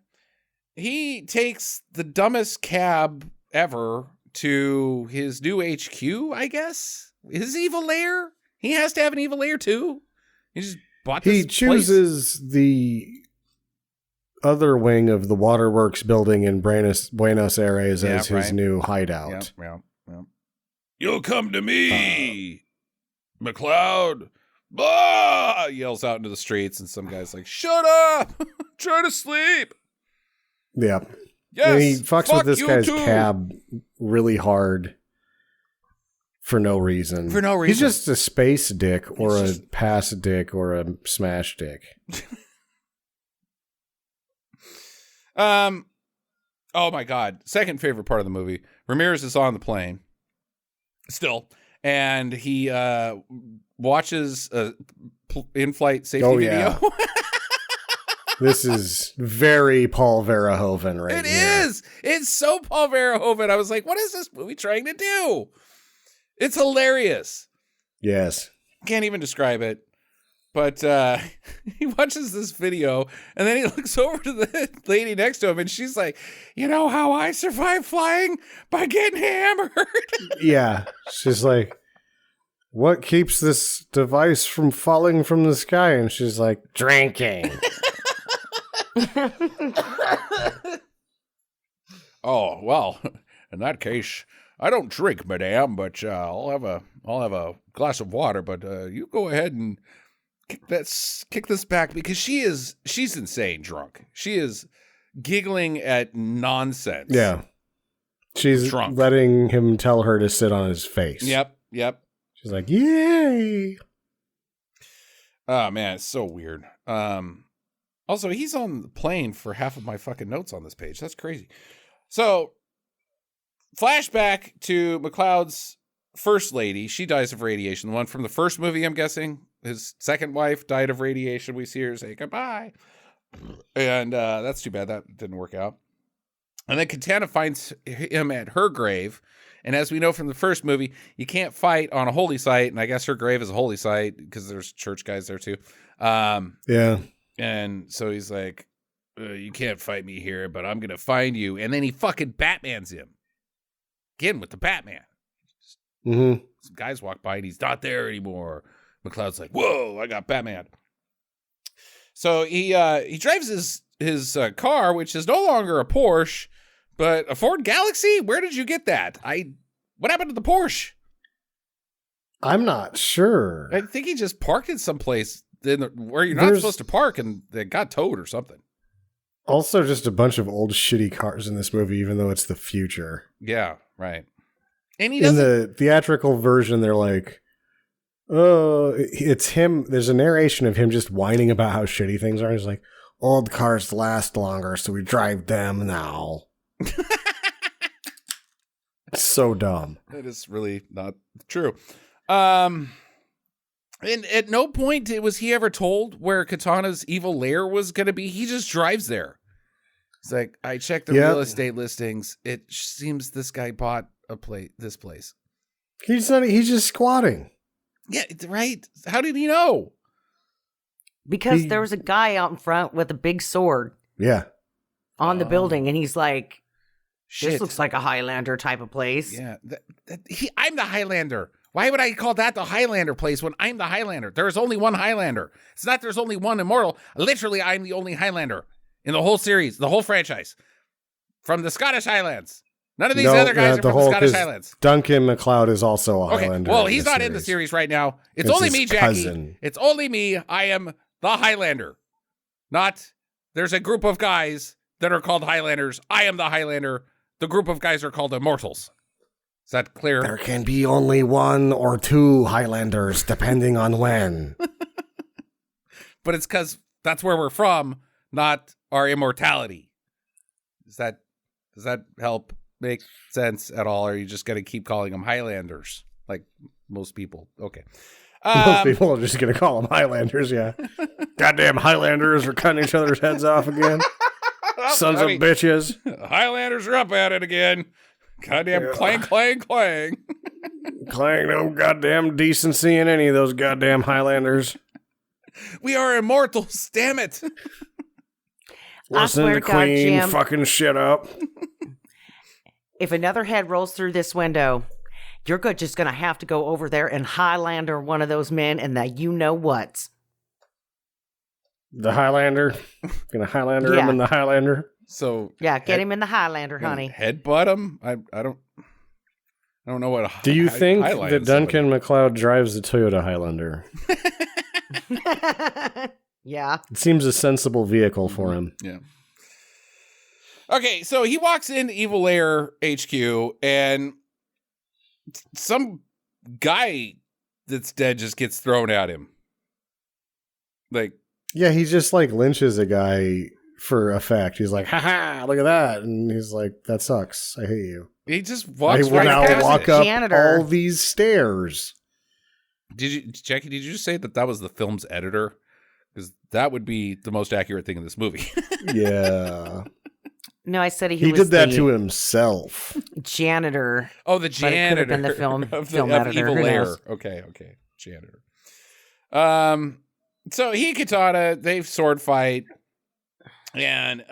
S2: he takes the dumbest cab ever to his new HQ, I guess. His evil lair. He has to have an evil lair too. He just bought this
S3: He chooses the other wing of the Waterworks building in Buenos Aires as his new hideout.
S2: Yeah. You'll come to me, McCloud. Blah! Yells out into the streets, and some guy's like, "Shut up! I'm trying to sleep."
S3: Yeah.
S2: Yes.
S3: And he fucks with this guy's cab really hard for no reason. He's just a space dick, or a pass dick, or a smash dick.
S2: Oh my God! Second favorite part of the movie. Ramirez is on the plane, still, and he watches a in-flight safety video.
S3: Yeah. This is very Paul Verhoeven right
S2: It
S3: here.
S2: is. It's so Paul Verhoeven. I was like, what is this movie trying to do? It's hilarious.
S3: Yes.
S2: Can't even describe it. But he watches this video, and then he looks over to the lady next to him, and she's like, you know how I survive flying? By getting hammered.
S3: Yeah. She's like, what keeps this device from falling from the sky? And she's like, drinking.
S2: Oh, well, in that case, I don't drink, madame, but I'll have a glass of water. But you go ahead and kick this back, because she's insane drunk. She is giggling at nonsense.
S3: Yeah. She's drunk. Letting him tell her to sit on his face.
S2: Yep.
S3: She's like, yay.
S2: Oh, man, it's so weird. Also, he's on the plane for half of my fucking notes on this page. That's crazy. So, flashback to McCloud's first lady. She dies of radiation. The one from the first movie, I'm guessing. His second wife died of radiation. We see her say goodbye. And that's too bad. That didn't work out. And then Katana finds him at her grave. And as we know from the first movie, you can't fight on a holy site. And I guess her grave is a holy site because there's church guys there too.
S3: Yeah.
S2: And so he's like, you can't fight me here, but I'm going to find you. And then he fucking Batmans him. Again with the Batman.
S3: Mm-hmm.
S2: Some guys walk by and he's not there anymore. McCloud's like, whoa, I got Batman. So he drives his car, which is no longer a Porsche, but a Ford Galaxy? Where did you get that? What happened to the Porsche?
S3: I'm not sure.
S2: I think he just parked it someplace where you're not supposed to park, and it got towed or something.
S3: Also, just a bunch of old shitty cars in this movie, even though it's the future.
S2: Yeah, right. And
S3: in the theatrical version, they're like, oh, it's him. There's a narration of him just whining about how shitty things are. He's like, old cars last longer, so we drive them now. So dumb.
S2: That is really not true. And at no point was he ever told where Katana's evil lair was going to be. He just drives there. It's like, I checked the real estate listings. It seems this guy bought this place.
S3: He's just squatting.
S2: Yeah, right. How did he know?
S1: Because there was a guy out in front with a big sword.
S3: Yeah.
S1: On the building, and he's like, this looks like a Highlander type of place.
S2: Yeah. I'm the Highlander. Why would I call that the Highlander place when I'm the Highlander? There is only one Highlander. It's not there's only one Immortal. Literally, I'm the only Highlander in the whole series, the whole franchise. From the Scottish Highlands. None of these other guys are from the Scottish Highlands.
S3: Duncan MacLeod is also a Highlander.
S2: Well, he's not in the series right now. It's only me, Jackie. Cousin. It's only me. I am the Highlander. There's a group of guys that are called Highlanders. I am the Highlander. The group of guys are called Immortals. Is that clear?
S3: There can be only one or two Highlanders, depending on when.
S2: But it's because that's where we're from, not our immortality. Does that help make sense at all? Or are you just going to keep calling them Highlanders? Like most people. Okay.
S3: Most people are just going to call them Highlanders, yeah. Goddamn Highlanders are cutting each other's heads off again. Sons of bitches.
S2: Highlanders are up at it again. Goddamn clang, clang, clang.
S3: Clang no goddamn decency in any of those goddamn Highlanders.
S2: We are Immortals, damn it.
S3: Listen to Queen, fucking shit up.
S1: If another head rolls through this window, you're just going to have to go over there and Highlander one of those men and that you-know-whats.
S3: The Highlander? Gonna Highlander him in the Highlander?
S2: So
S1: yeah, get him in the Highlander, honey.
S2: Headbutt him? I don't know what.
S3: Do you think that Duncan MacLeod drives the Toyota Highlander?
S1: Yeah,
S3: it seems a sensible vehicle for him.
S2: Yeah. Okay, so he walks into Evil Lair HQ, and some guy that's dead just gets thrown at him. Like,
S3: yeah, he just like lynches a guy for effect. He's like, haha, look at that. And he's like, that sucks. I hate you.
S2: He just walks right past
S3: it. Walk up all these stairs.
S2: Jackie, did you just say that was the film's editor? Because that would be the most accurate thing in this movie.
S3: Yeah.
S1: No, I said he was
S3: did that to himself.
S1: Janitor.
S2: Oh, the janitor.
S1: But it could have been the film
S2: of
S1: editor.
S2: Evil Lair. Okay. Janitor. So he and Katana, they sword fight. And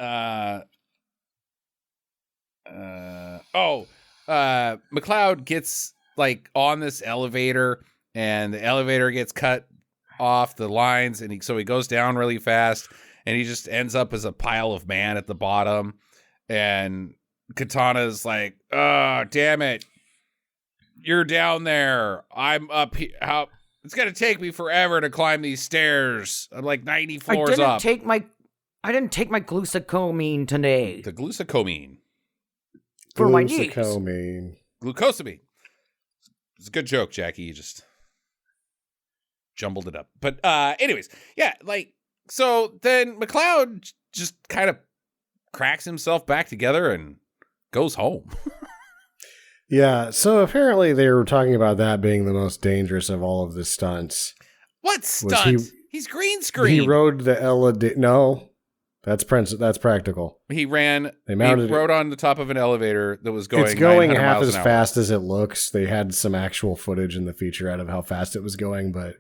S2: MacLeod gets like on this elevator, and the elevator gets cut off the lines, and so he goes down really fast, and he just ends up as a pile of man at the bottom. And Katana's like, oh, damn it. you're down there. I'm up here. It's going to take me forever to climb these stairs. I'm like 90 floors up.
S1: I didn't take my glucosamine today.
S2: The glucosamine.
S1: For my knees.
S2: Glucosamine. It's a good joke, Jackie. You just jumbled it up. But anyways, yeah, like, so then McCloud just kind of cracks himself back together and goes home.
S3: Yeah, so apparently they were talking about that being the most dangerous of all of the stunts.
S2: What stunt? He's green screen.
S3: He rode the No, that's practical.
S2: He rode on the top of an elevator that was going.
S3: It's going half as fast as it looks. They had some actual footage in the feature out of how fast it was going, but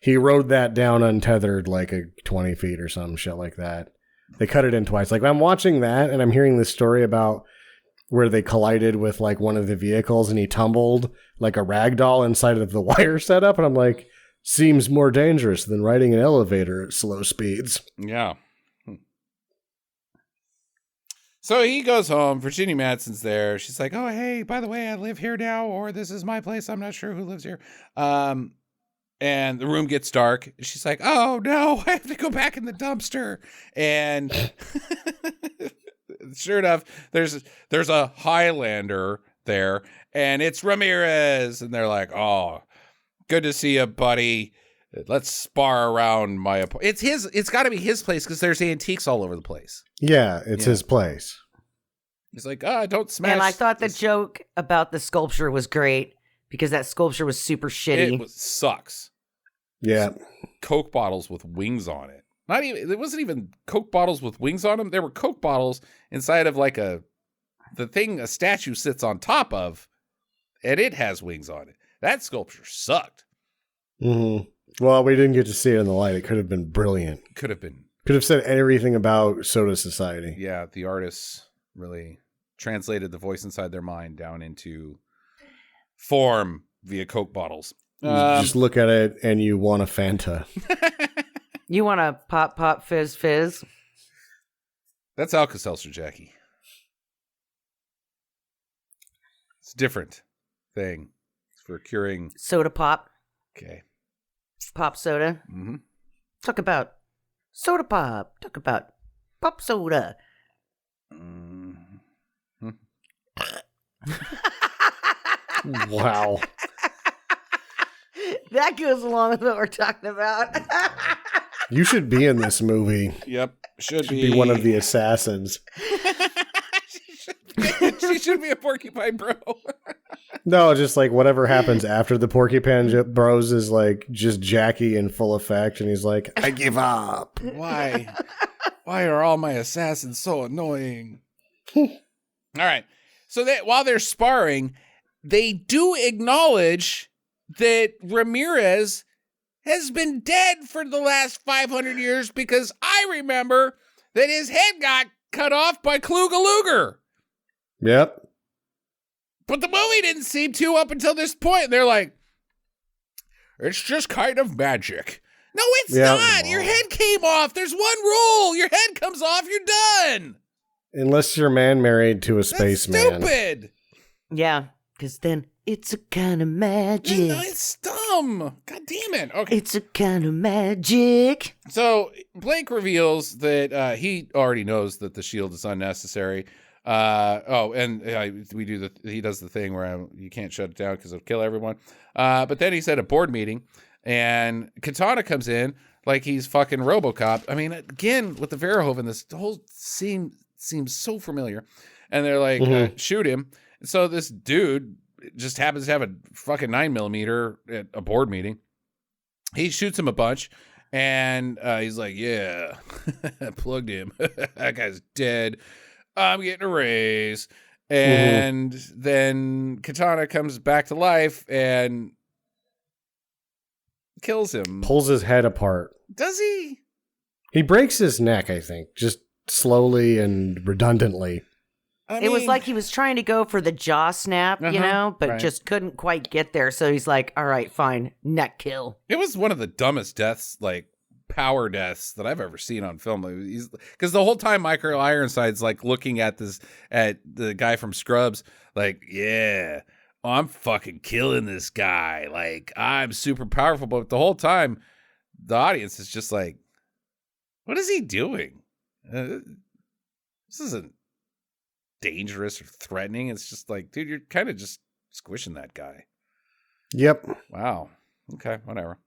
S3: he rode that down untethered like a 20 feet or some shit like that. They cut it in twice. Like, I'm watching that and I'm hearing this story about where they collided with like one of the vehicles and he tumbled like a rag doll inside of the wire setup. And I'm like, seems more dangerous than riding an elevator at slow speeds.
S2: Yeah. So he goes home. Virginia Madsen's there. She's like, oh, hey, by the way, I live here now, or this is my place. I'm not sure who lives here. And the room gets dark. She's like, oh, no, I have to go back in the dumpster. And sure enough, there's a Highlander there, and it's Ramirez. And they're like, oh, good to see you, buddy. Let's spar around my apartment. It's got to be his place because there's antiques all over the place.
S3: Yeah, it's his place.
S2: He's like, don't smash.
S1: And I thought the joke about the sculpture was great because that sculpture was super shitty.
S2: It sucks.
S3: Yeah.
S2: Coke bottles with wings on it. It wasn't even Coke bottles with wings on them. There were Coke bottles inside of like the thing a statue sits on top of, and it has wings on it. That sculpture sucked.
S3: Mm-hmm. Well, we didn't get to see it in the light. It could have been brilliant.
S2: Could have been.
S3: Could have said everything about Soda Society.
S2: Yeah, the artists really translated the voice inside their mind down into form via Coke bottles.
S3: You just look at it and you want a Fanta.
S1: You want a pop, pop, fizz, fizz?
S2: That's Alka-Seltzer, Jackie. It's a different thing. It's for curing...
S1: Soda pop.
S2: Okay.
S1: Pop soda.
S2: Mm-hmm.
S1: Talk about soda pop. Talk about pop soda.
S2: Mm-hmm.
S3: Wow.
S1: That goes along with what we're talking about.
S3: You should be in this movie.
S2: Yep. Should
S3: be one of the assassins.
S2: She should be a porcupine bro.
S3: No, just like whatever happens after the porcupine bros is like just Jackie in full effect, and he's like, I give up.
S2: Why are all my assassins so annoying? All right. So that while they're sparring, they do acknowledge that Ramirez has been dead for the last 500 years because I remember that his head got cut off by Kluge Luger.
S3: Yep.
S2: But the movie didn't seem to up until this point. They're like, it's just kind of magic. No, it's not. Your head came off. There's one rule. Your head comes off, you're done.
S3: Unless you're man married to a spaceman.
S2: Stupid.
S1: Yeah, because then it's a kind of magic.
S2: No, it's dumb. God damn it. Okay.
S1: It's a kind of magic.
S2: So Blake reveals that he already knows that the shield is unnecessary. He does the thing where you can't shut it down because it'll kill everyone. But then he's at a board meeting and Katana comes in like he's fucking RoboCop. I mean, again, with the Verhoeven, this whole scene seems so familiar. And they're like, shoot him. And so this dude just happens to have a fucking 9mm at a board meeting. He shoots him a bunch and he's like, yeah, I plugged him. That guy's dead. I'm getting a raise. And then Katana comes back to life and kills him.
S3: Pulls his head apart.
S2: Does he?
S3: He breaks his neck, I think, just slowly and redundantly.
S1: It was like he was trying to go for the jaw snap, you know, but just couldn't quite get there. So he's like, all right, fine, neck kill.
S2: It was one of the dumbest deaths, like, power deaths that I've ever seen on film. Because the whole time Michael Ironside's like looking at the guy from Scrubs, like, yeah, I'm fucking killing this guy. Like, I'm super powerful. But the whole time, the audience is just like, what is he doing? This isn't dangerous or threatening. It's just like, dude, you're kind of just squishing that guy.
S3: Yep.
S2: Wow. Okay, whatever.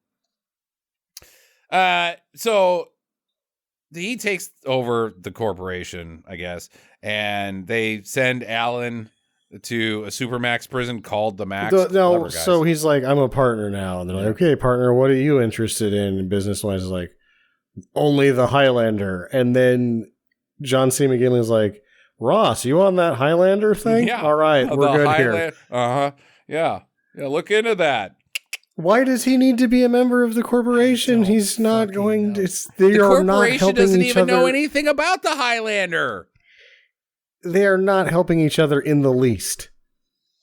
S2: So he takes over the corporation, I guess, and they send Alan to a supermax prison called the Max.
S3: So he's like, I'm a partner now. And they're like, okay, partner, what are you interested in business-wise? He's like, only the Highlander. And then John C. McGinley is like, Ross, you on that Highlander thing?
S2: Yeah.
S3: All right, we're good here.
S2: Uh-huh. Yeah. Yeah, look into that.
S3: Why does he need to be a member of the corporation? He's not going to...
S2: The corporation doesn't even know anything about the Highlander.
S3: They are not helping each other in the least.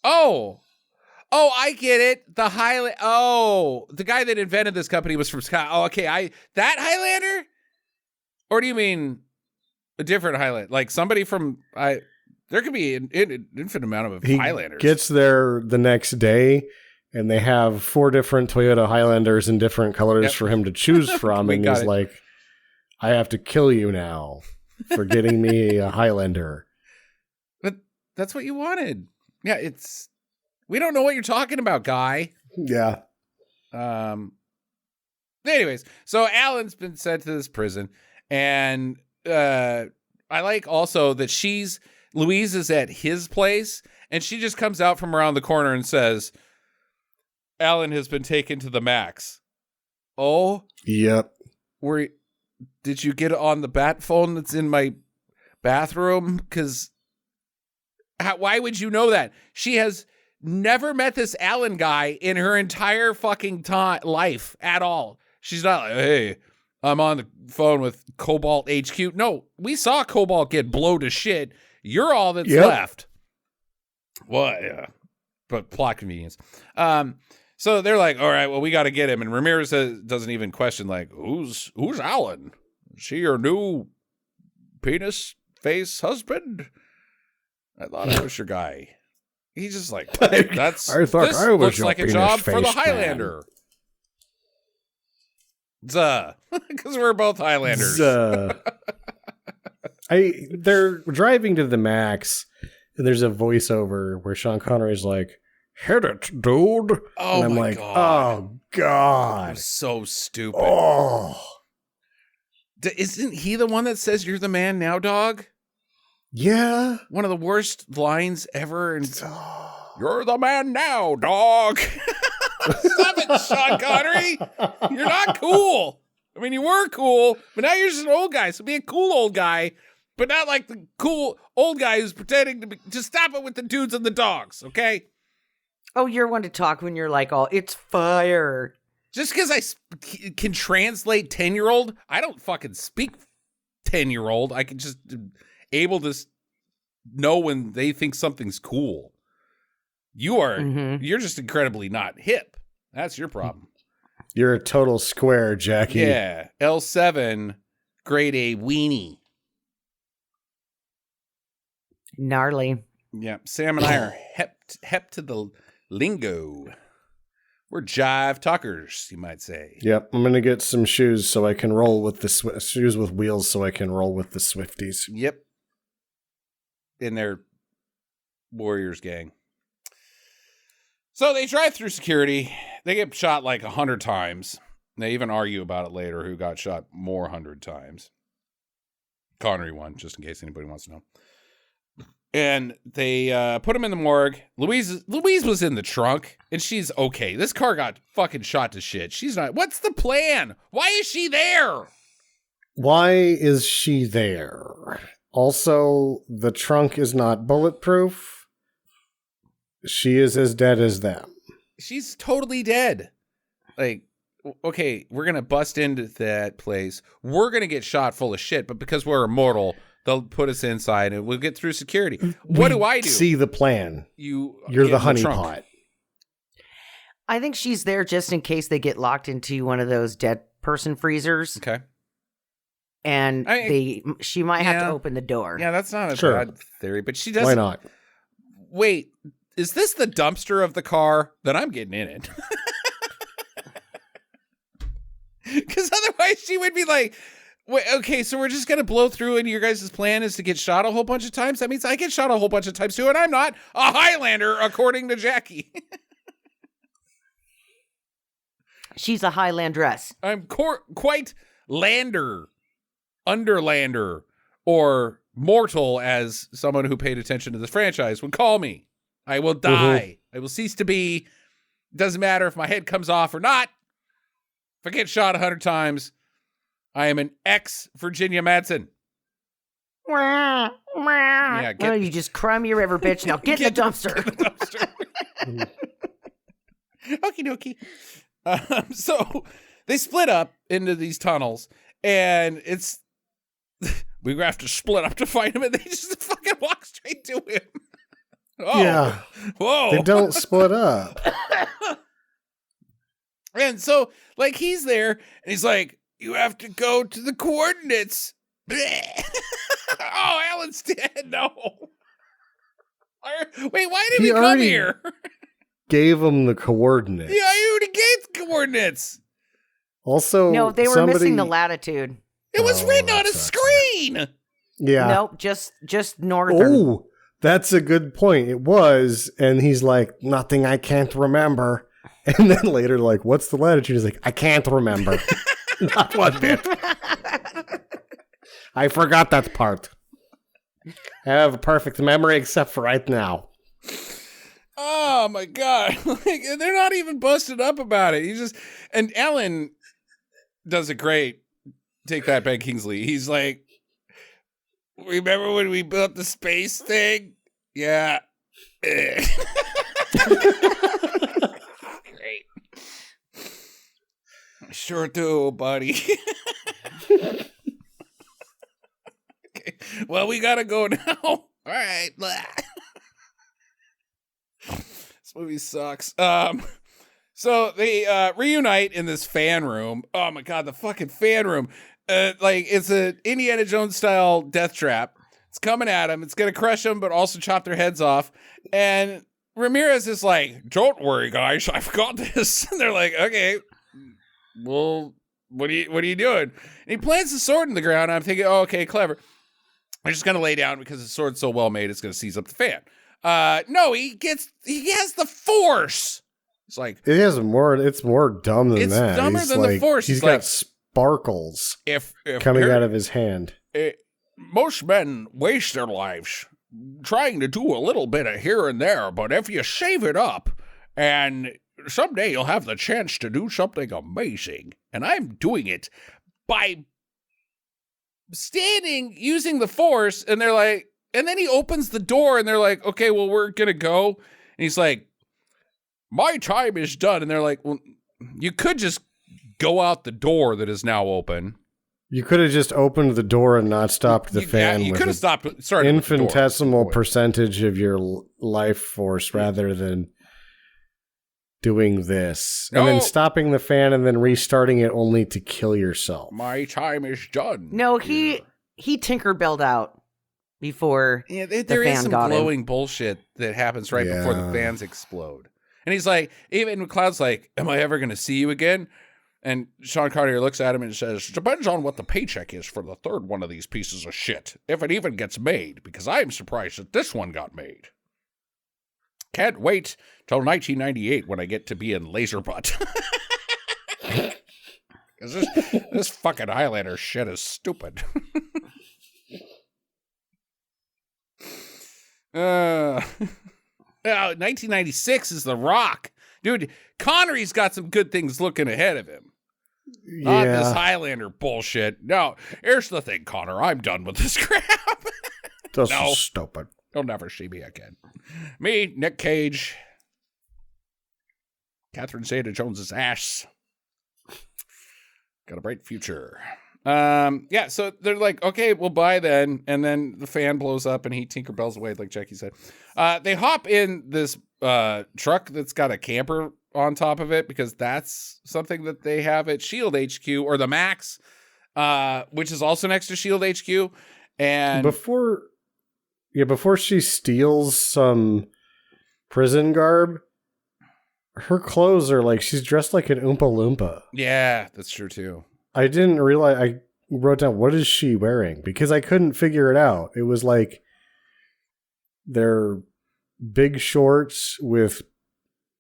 S2: Oh, I get it. The guy that invented this company was from Scott. Oh, okay. That Highlander? Or do you mean a different Highlander? Like somebody from... There could be an infinite amount of Highlanders.
S3: He gets there the next day, and they have 4 different Toyota Highlanders in different colors for him to choose from. And he's like, I have to kill you now for getting me a Highlander.
S2: But that's what you wanted. Yeah, we don't know what you're talking about, guy.
S3: Yeah.
S2: Anyways, so Alan's been sent to this prison, and I like also that Louise is at his place, and she just comes out from around the corner and says, Alan has been taken to the Max. Oh?
S3: Yep.
S2: Did you get on the bat phone that's in my bathroom? Because why would you know that? She has never met this Alan guy in her entire fucking life at all. She's not like, hey, I'm on the phone with Cobalt HQ. No, we saw Cobalt get blown to shit. You're all that's left. Well, yeah. But plot convenience. So they're like, all right, well, we got to get him. And Ramirez doesn't even question, like, who's Alan? Is she your new penis face husband? I thought I was your guy. He's just like,
S3: I thought I was
S2: looks
S3: your
S2: like a job for the
S3: man.
S2: Highlander. Because we're both Highlanders.
S3: They're driving to the Max, and there's a voiceover where Sean Connery's like, hit it, dude.
S2: Oh,
S3: and I'm like,
S2: God.
S3: Oh, God.
S2: So stupid.
S3: Oh.
S2: Isn't he the one that says you're the man now, dog?
S3: Yeah.
S2: One of the worst lines ever. And you're the man now, dog. Stop it, Sean Connery. You're not cool. I mean, you were cool, but now you're just an old guy. So be a cool old guy, but not like the cool old guy who's pretending to be. Just stop it with the dudes and the dogs, okay?
S1: Oh, you're one to talk when you're like, oh, it's fire.
S2: Just because I can translate 10-year-old, I don't fucking speak 10-year-old. I can just able to know when they think something's cool. You're just incredibly not hip. That's your problem.
S3: You're a total square, Jackie.
S2: Yeah. L7, grade A weenie.
S1: Gnarly.
S2: Yeah. Sam and I are hep to the lingo. We're jive talkers, you might say.
S3: Yep. I'm going to get some shoes so I can roll with the shoes with wheels so I can roll with the Swifties.
S2: Yep. In their Warriors gang. So they drive through security. They get shot like 100 times. They even argue about it later who got shot more 100 times. Connery won, just in case anybody wants to know. And they put him in the morgue. Louise was in the trunk, and she's okay. This car got fucking shot to shit. She's not. What's the plan? Why is she there?
S3: Why is she there? Also, the trunk is not bulletproof. She is as dead as them.
S2: She's totally dead. Like, okay, we're going to bust into that place. We're going to get shot full of shit, but because we're immortal, they'll put us inside and we'll get through security. What do I do?
S3: See the plan.
S2: You're
S3: the honeypot.
S1: I think she's there just in case they get locked into one of those dead person freezers.
S2: Okay.
S1: And she might have to open the door.
S2: Yeah, that's not a bad theory, but she doesn't.
S3: Why not?
S2: Wait, is this the dumpster of the car? Then I'm getting in it. Because otherwise she would be like, wait, okay, so we're just going to blow through and your guys' plan is to get shot a whole bunch of times? That means I get shot a whole bunch of times too, and I'm not a Highlander, according to Jackie.
S1: She's a Highlandress.
S2: I'm quite Lander, Underlander, or Mortal, as someone who paid attention to this franchise would call me. I will die. I will cease to be. Doesn't matter if my head comes off or not. If I get shot 100 times, I am an ex-Virginia Madsen.
S1: Yeah, you just cry me a river, bitch. Now get in the dumpster.
S2: Okie dokie. So they split up into these tunnels, and it's we have to split up to find him, and they just fucking walk straight to him. Oh,
S3: yeah.
S2: Whoa.
S3: They don't split up.
S2: And so, like, he's there, and he's like, you have to go to the coordinates. Oh, Alan's dead. No. Wait, why did we come here?
S3: Gave him the coordinates.
S2: Yeah, you already gave the coordinates.
S3: Also,
S1: no, they were missing the latitude.
S2: It was written on a screen.
S3: Yeah.
S1: Nope, just northern.
S3: Oh, that's a good point. It was, and he's like, nothing I can't remember. And then later, like, what's the latitude? He's like, I can't remember. Not one bit. I forgot that part. I have a perfect memory except for right now.
S2: Oh my God. Like, they're not even busted up about it. And Alan does it great. Take that, Ben Kingsley. He's like, remember when we built the space thing? Yeah. Great. I sure do, buddy. Okay. Well, we gotta go now. All right. This movie sucks. So they reunite in this fan room. Oh my God, the fucking fan room. Like, it's a Indiana Jones style death trap. It's coming at them. It's gonna crush them, but also chop their heads off. And Ramirez is like, "Don't worry, guys, I've got this." And they're like, "Okay, well, what are you doing?" And he plants the sword in the ground. I'm thinking, "Oh, okay, clever." I'm just gonna lay down because the sword's so well made, it's gonna seize up the fan. No, he has the Force. It's like
S3: it's more dumb than that.
S2: It's dumber than the Force.
S3: He's got sparkles coming out of his hand.
S2: Most men waste their lives trying to do a little bit of here and there, but if you save it up, and someday you'll have the chance to do something amazing, and I'm doing it by using the Force, and they're like, and then he opens the door, and they're like, okay, well, we're gonna go, and he's like, my time is done, and they're like, well, you could just go out the door that is now open.
S3: You could have just opened the door and not stopped the fan.
S2: Yeah, you could have stopped.
S3: Infinitesimal percentage of your life force rather than doing this. And then stopping the fan and then restarting it only to kill yourself.
S2: My time is done.
S1: No, he Tinkerbelled out before the fan got him.
S2: There is some glowing bullshit that happens right before the fans explode. And he's like, even Cloud's like, am I ever going to see you again? And Sean Connery looks at him and says, depends on what the paycheck is for the third one of these pieces of shit. If it even gets made, because I'm surprised that this one got made. Can't wait till 1998 when I get to be in Laserbutt. Because this fucking Highlander shit is stupid. 1996 is The Rock. Dude, Connery's got some good things looking ahead of him. Not this Highlander bullshit. No, here's the thing, Connor. I'm done with this crap.
S3: This is stupid.
S2: You'll never see me again. Me, Nick Cage, Catherine Zeta-Jones's ass. Got a bright future. Yeah, so they're like, okay, we'll buy then. And then the fan blows up and he Tinkerbells away, like Jackie said. They hop in this truck that's got a camper on top of it because that's something that they have at SHIELD HQ or the Max, which is also next to SHIELD HQ. And
S3: before she steals some prison garb, her clothes are like she's dressed like an Oompa Loompa.
S2: Yeah, that's true too.
S3: I didn't realize. I wrote down, what is she wearing? Because I couldn't figure it out. It was like they're big shorts with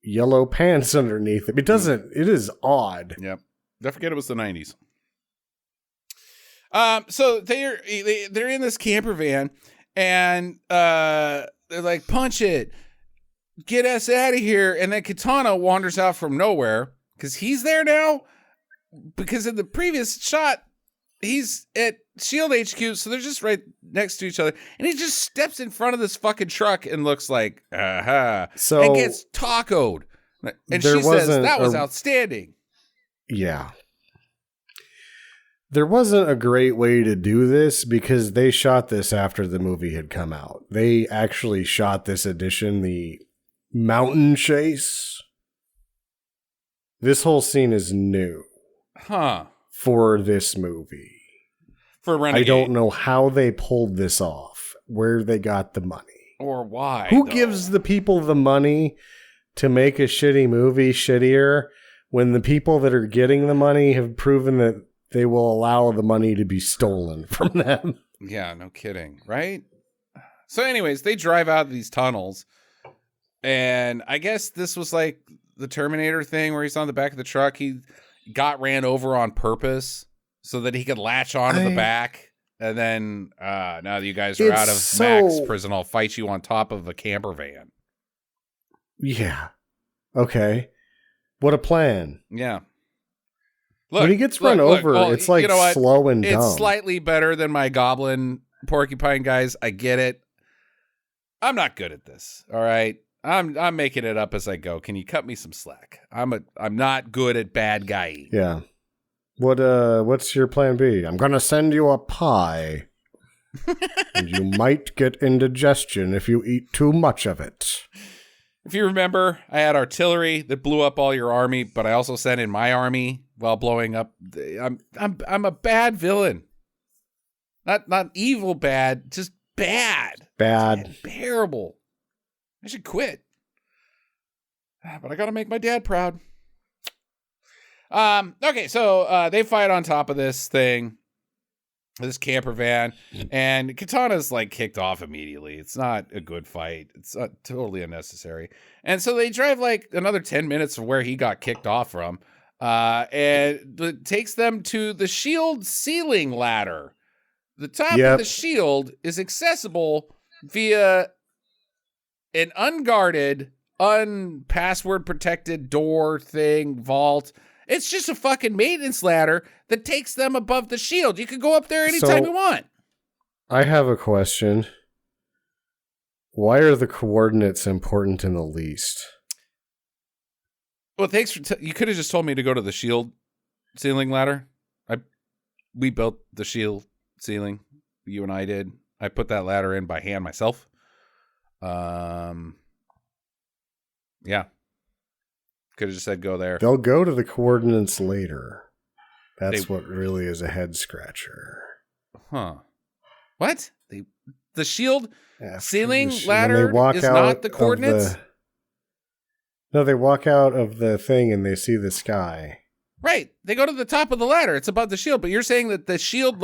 S3: yellow pants underneath it. It is odd.
S2: Yep. Don't forget it was the 90s. So they're in this camper van and they're like, punch it, get us out of here. And then Katana wanders out from nowhere because he's there now. Because in the previous shot, he's at SHIELD HQ, so they're just right next to each other. And he just steps in front of this fucking truck and looks like, so, and gets tacoed. And she says, that was outstanding.
S3: Yeah. There wasn't a great way to do this because they shot this after the movie had come out. They actually shot this edition, the mountain chase. This whole scene is new.
S2: Huh.
S3: For this movie.
S2: For Renegade.
S3: I don't know how they pulled this off, where they got the money.
S2: Or why.
S3: Who gives the people the money to make a shitty movie shittier when the people that are getting the money have proven that they will allow the money to be stolen from them?
S2: Yeah, no kidding, right? So anyways, they drive out of these tunnels, and I guess this was like the Terminator thing where he's on the back of the truck. He got ran over on purpose so that he could latch onto the back. And then now that you guys are out of Max prison, I'll fight you on top of a camper van.
S3: Yeah. Okay. What a plan.
S2: Yeah.
S3: Look, when he gets run over, it's like slow and dumb.
S2: It's slightly better than my goblin porcupine guys. I get it. I'm not good at this. All right. I'm making it up as I go. Can you cut me some slack? I'm not good at bad guy.
S3: Yeah. What's your plan B? I'm gonna send you a pie. And you might get indigestion if you eat too much of it.
S2: If you remember, I had artillery that blew up all your army, but I also sent in my army while blowing up. I'm a bad villain. Not evil bad, just bad.
S3: Bad.
S2: Terrible. I should quit. But I gotta make my dad proud. Okay, so they fight on top of this thing, this camper van, and Katana's like kicked off immediately. It's not a good fight. It's totally unnecessary. And so they drive like another 10 minutes from where he got kicked off from, and it takes them to the shield ceiling ladder. The top of the shield is accessible via an unguarded, unpassword protected door thing, vault. It's just a fucking maintenance ladder that takes them above the shield. You can go up there anytime you want.
S3: I have a question. Why are the coordinates important in the least?
S2: Well, thanks for you could have just told me to go to the shield ceiling ladder. We built the shield ceiling. You and I did. I put that ladder in by hand myself. Yeah. Could have just said go there.
S3: They'll go to the coordinates later. That's what really is a head scratcher.
S2: Huh. What? The shield ceiling ladder is not the coordinates?
S3: No, they walk out of the thing and they see the sky.
S2: Right. They go to the top of the ladder. It's above the shield. But you're saying that the shield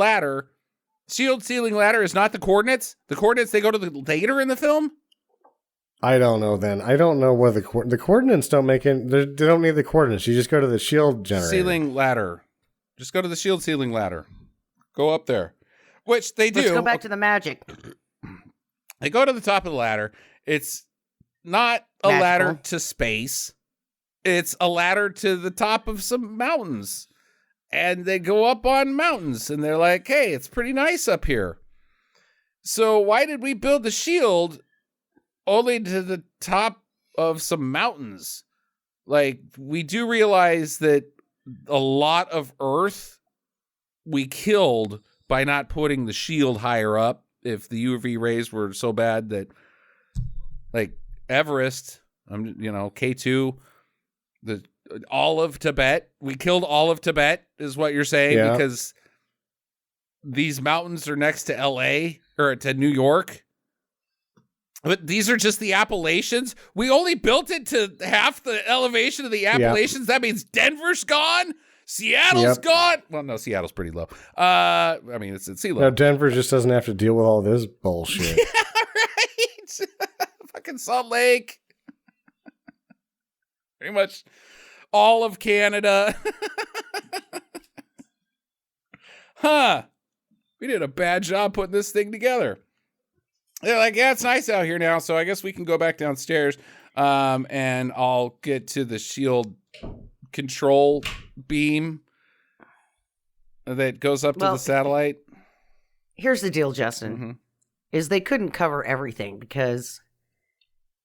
S2: ceiling ladder is not the coordinates? The coordinates, they go to the later in the film?
S3: I don't know then. I don't know where the coordinates don't make it. They don't need the coordinates. You just go to the shield generator.
S2: Ceiling ladder. Just go to the shield ceiling ladder. Go up there. Which they do.
S1: Let's go back to the magic.
S2: They go to the top of the ladder. It's not a ladder to space. It's a ladder to the top of some mountains. And they go up on mountains. And they're like, hey, it's pretty nice up here. So why did we build the shield only to the top of some mountains? Like, we do realize that a lot of Earth we killed by not putting the shield higher up. If the UV rays were so bad that, like, Everest, K2, all of Tibet, we killed all of Tibet, is what you're saying, because these mountains are next to LA or to New York. But these are just the Appalachians. We only built it to half the elevation of the Appalachians. That means Denver's gone. Seattle's gone. Well, no, Seattle's pretty low. I mean, it's at sea level.
S3: No, Denver just doesn't have to deal with all this bullshit.
S2: Yeah, right. Fucking Salt Lake. Pretty much all of Canada. Huh. We did a bad job putting this thing together. They're like, yeah, it's nice out here now, so I guess we can go back downstairs, and I'll get to the shield control beam that goes up to the satellite.
S1: Here's the deal, Justin, is they couldn't cover everything because,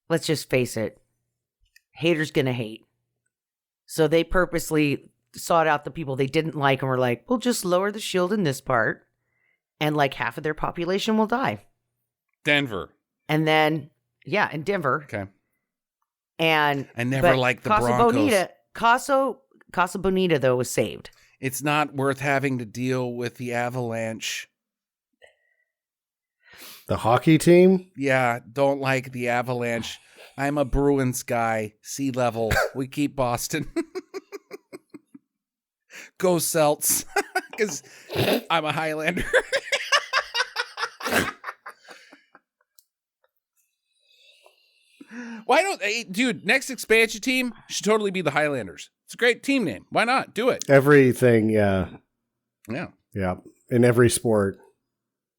S1: let's just face it, haters gonna hate. So they purposely sought out the people they didn't like and were like, we'll just lower the shield in this part, and like half of their population will die.
S2: Denver.
S1: And then, in Denver.
S2: Okay.
S1: And
S2: I never liked the Broncos.
S1: Casa Bonita, though, was saved.
S2: It's not worth having to deal with the Avalanche.
S3: The hockey team?
S2: Yeah, don't like the Avalanche. I'm a Bruins guy. Sea level. We keep Boston. Go Celts. Because I'm a Highlander. Why don't they, dude, next expansion team should totally be the Highlanders. It's a great team name. Why not? Do it.
S3: Everything, yeah.
S2: Yeah.
S3: Yeah. In every sport.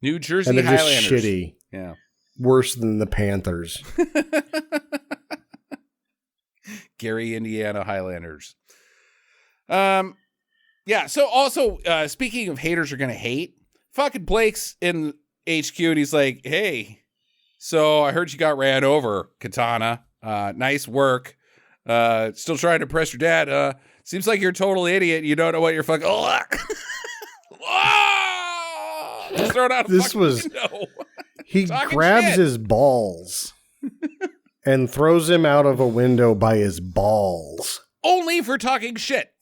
S2: New Jersey
S3: and they're
S2: Highlanders.
S3: Just shitty.
S2: Yeah.
S3: Worse than the Panthers.
S2: Gary, Indiana Highlanders. Yeah, so also, speaking of haters are going to hate, fucking Blake's in HQ and he's like, hey, so I heard you got ran over, Katana. Nice work. Still trying to impress your dad. Seems like you're a total idiot. You don't know what you're fucking. Just throw it out a fucking window.
S3: He grabs his balls and throws him out of a window by his balls.
S2: Only for talking shit.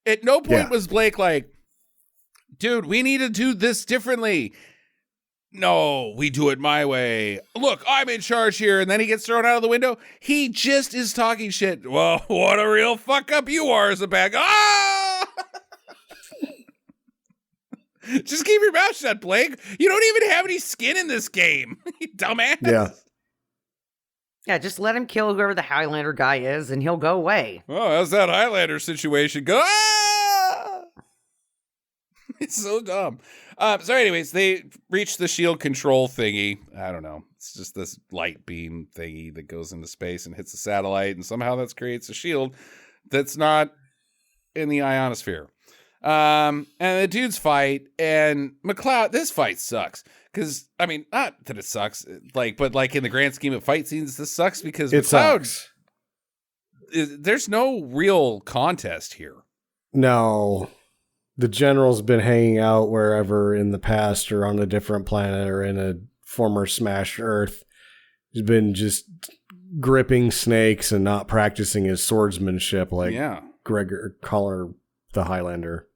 S2: At no point was Blake like, dude, we need to do this differently. No, we do it my way. Look, I'm in charge here. And then he gets thrown out of the window. He just is talking shit. Well, what a real fuck up you are as a bag. Ah! Just keep your mouth shut, Blake. You don't even have any skin in this game. You dumbass.
S3: Yeah.
S1: Yeah, just let him kill whoever the Highlander guy is and he'll go away.
S2: Oh, how's that Highlander situation go? Ah! It's so dumb. So anyways, they reach the shield control thingy. I don't know. It's just this light beam thingy that goes into space and hits the satellite. And somehow that creates a shield that's not in the ionosphere. And the dudes fight. And McLeod, this fight sucks. Because, I mean, not that it sucks. But in the grand scheme of fight scenes, this sucks because
S3: it
S2: McLeod,
S3: sucks.
S2: There's no real contest here.
S3: No. The general's been hanging out wherever in the past or on a different planet or in a former smashed Earth. He's been just gripping snakes and not practicing his swordsmanship like Gregor Collar the Highlander.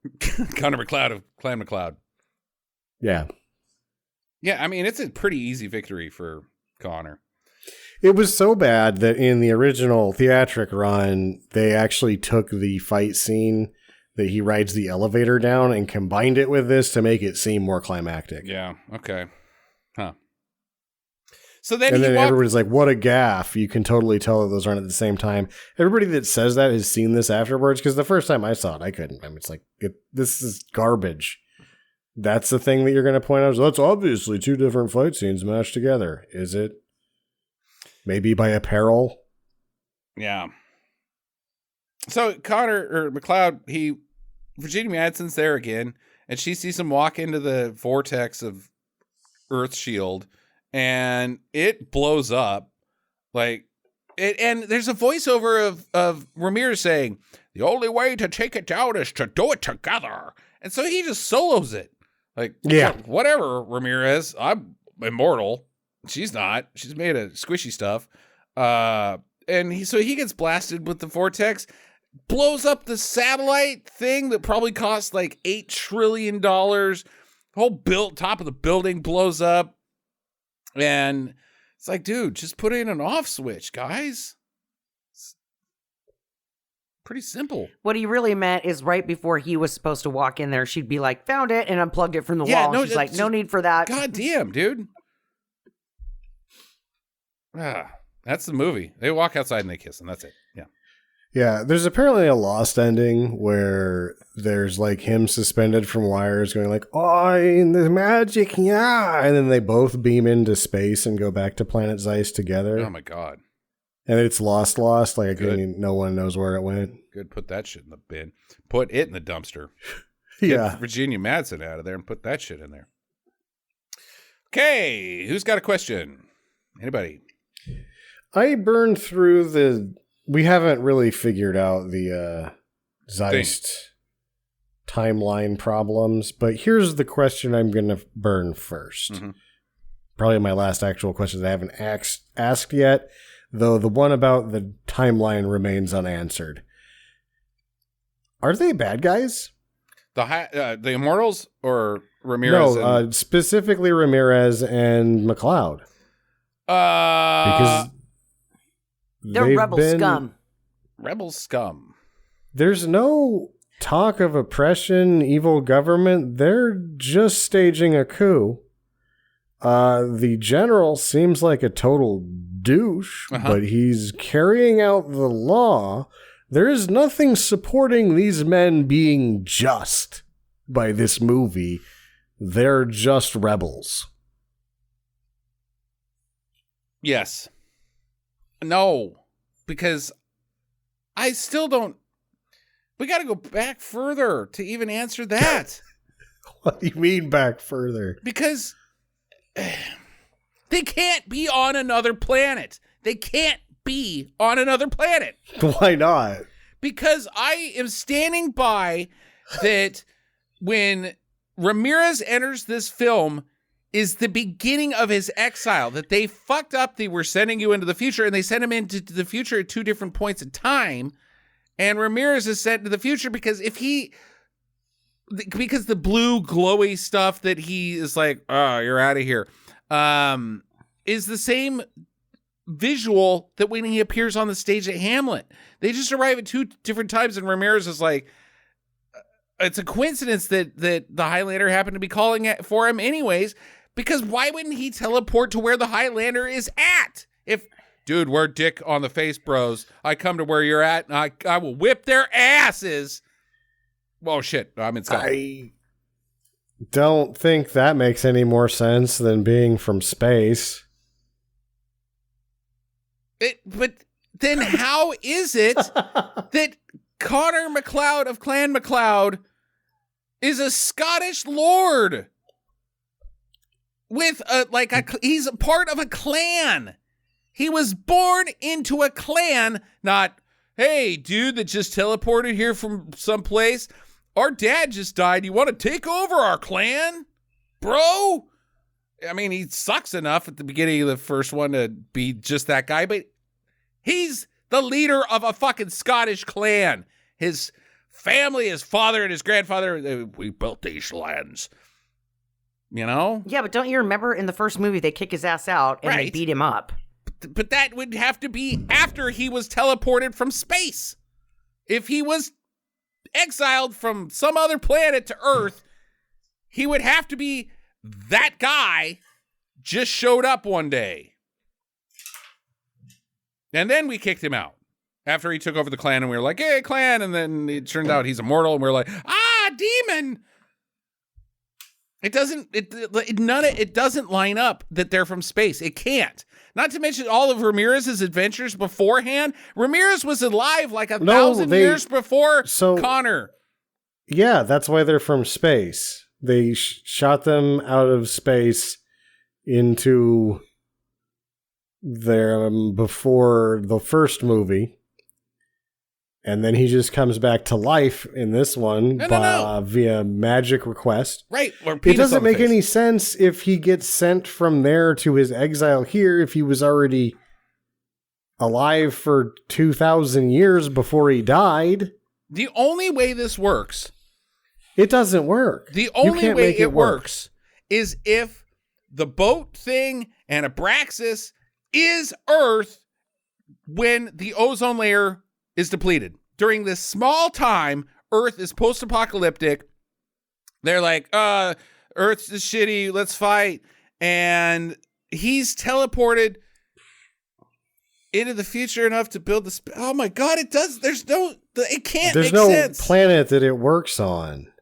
S2: Connor McLeod of Clan McLeod.
S3: Yeah.
S2: Yeah, I mean, it's a pretty easy victory for Connor.
S3: It was so bad that in the original theatric run, they actually took the fight scene that he rides the elevator down and combined it with this to make it seem more climactic.
S2: Yeah, okay. Huh.
S3: So then everybody's like, what a gaffe. You can totally tell that those aren't at the same time. Everybody that says that has seen this afterwards, because the first time I saw it, I couldn't. I mean, it's like, this is garbage. That's the thing that you're going to point out. So that's obviously two different fight scenes mashed together. Is it? Maybe by apparel?
S2: Yeah. So Connor, or McLeod, Virginia Madsen's there again, and she sees him walk into the vortex of Earth's shield, and it blows up. And there's a voiceover of Ramirez saying, the only way to take it down is to do it together. And so he just solos it. Whatever, Ramirez. I'm immortal. She's not. She's made of squishy stuff. And he gets blasted with the vortex, blows up the satellite thing that probably cost like $8 trillion. The whole top of the building blows up. And It's like, dude, just put in an off switch, guys. It's pretty simple.
S1: What he really meant is right before he was supposed to walk in there, she'd be like, found it, and unplugged it from the wall. No, she's like, no need for that.
S2: God damn, dude. That's the movie. They walk outside and they kiss, and that's it. Yeah.
S3: Yeah, there's apparently a lost ending where there's like him suspended from wires going like, oh, in the magic, yeah. And then they both beam into space and go back to Planet Zeiss together.
S2: Oh my God.
S3: And it's lost. Like no one knows where it went.
S2: Good. Put that shit in the bin. Put it in the dumpster.
S3: Get
S2: Virginia Madsen out of there and put that shit in there. Okay. Who's got a question? Anybody?
S3: I burned through we haven't really figured out the Zeist timeline problems, but here's the question I'm going to burn first. Mm-hmm. Probably my last actual question that I haven't asked yet, though the one about the timeline remains unanswered. Are they bad guys?
S2: The Immortals or Ramirez?
S3: No, specifically Ramirez and McLeod.
S2: Because
S1: they're rebel scum.
S2: Rebel scum.
S3: There's no talk of oppression, evil government. They're just staging a coup. The general seems like a total douche, but he's carrying out the law. There is nothing supporting these men being just by this movie. They're just rebels.
S2: Yes. No, because I still don't. We got to go back further to even answer that.
S3: What do you mean back further?
S2: Because they can't be on another planet. They can't be on another planet.
S3: Why not?
S2: Because I am standing by that when Ramirez enters this film is the beginning of his exile, that they fucked up. They were sending you into the future, and they sent him into the future at two different points in time. And Ramirez is sent to the future because because the blue glowy stuff that he is like, oh, you're out of here, is the same visual that when he appears on the stage at Hamlet. They just arrive at two different times, and Ramirez is like, it's a coincidence that the Highlander happened to be calling for him anyways. Because why wouldn't he teleport to where the Highlander is at? If, dude, we're dick on the face, bros. I come to where you're at, and I will whip their asses. Well, shit, I'm in Scotland.
S3: I don't think that makes any more sense than being from space.
S2: But then how is it that Connor MacLeod of Clan MacLeod is a Scottish lord? With he's a part of a clan. He was born into a clan, not, hey, dude that just teleported here from someplace. Our dad just died. You want to take over our clan, bro? I mean, he sucks enough at the beginning of the first one to be just that guy, but he's the leader of a fucking Scottish clan. His family, his father and his grandfather, we built these lands. You know?
S1: Yeah, but don't you remember in the first movie they kick his ass out and they beat him up?
S2: But that would have to be after he was teleported from space. If he was exiled from some other planet to Earth, he would have to be that guy just showed up one day. And then we kicked him out after he took over the clan, and we were like, hey, clan. And then it turned out he's immortal, and we were like, demon. It doesn't line up that they're from space. It can't. Not to mention all of Ramirez's adventures beforehand. Ramirez was alive like 1,000 years before Connor.
S3: Yeah, that's why they're from space. They shot them out of space into there before the first movie. And then he just comes back to life in this one via magic request.
S2: Right.
S3: It doesn't make any sense if he gets sent from there to his exile here if he was already alive for 2,000 years before he died.
S2: The only way this works...
S3: It doesn't work.
S2: The only way it works is if the boat thing and Abraxas is Earth when the ozone layer is depleted. During this small time, Earth is post-apocalyptic. They're like, Earth's is shitty, let's fight. And he's teleported into the future enough to build this. Oh my God, it does. It can't make sense.
S3: There's no planet that it works on.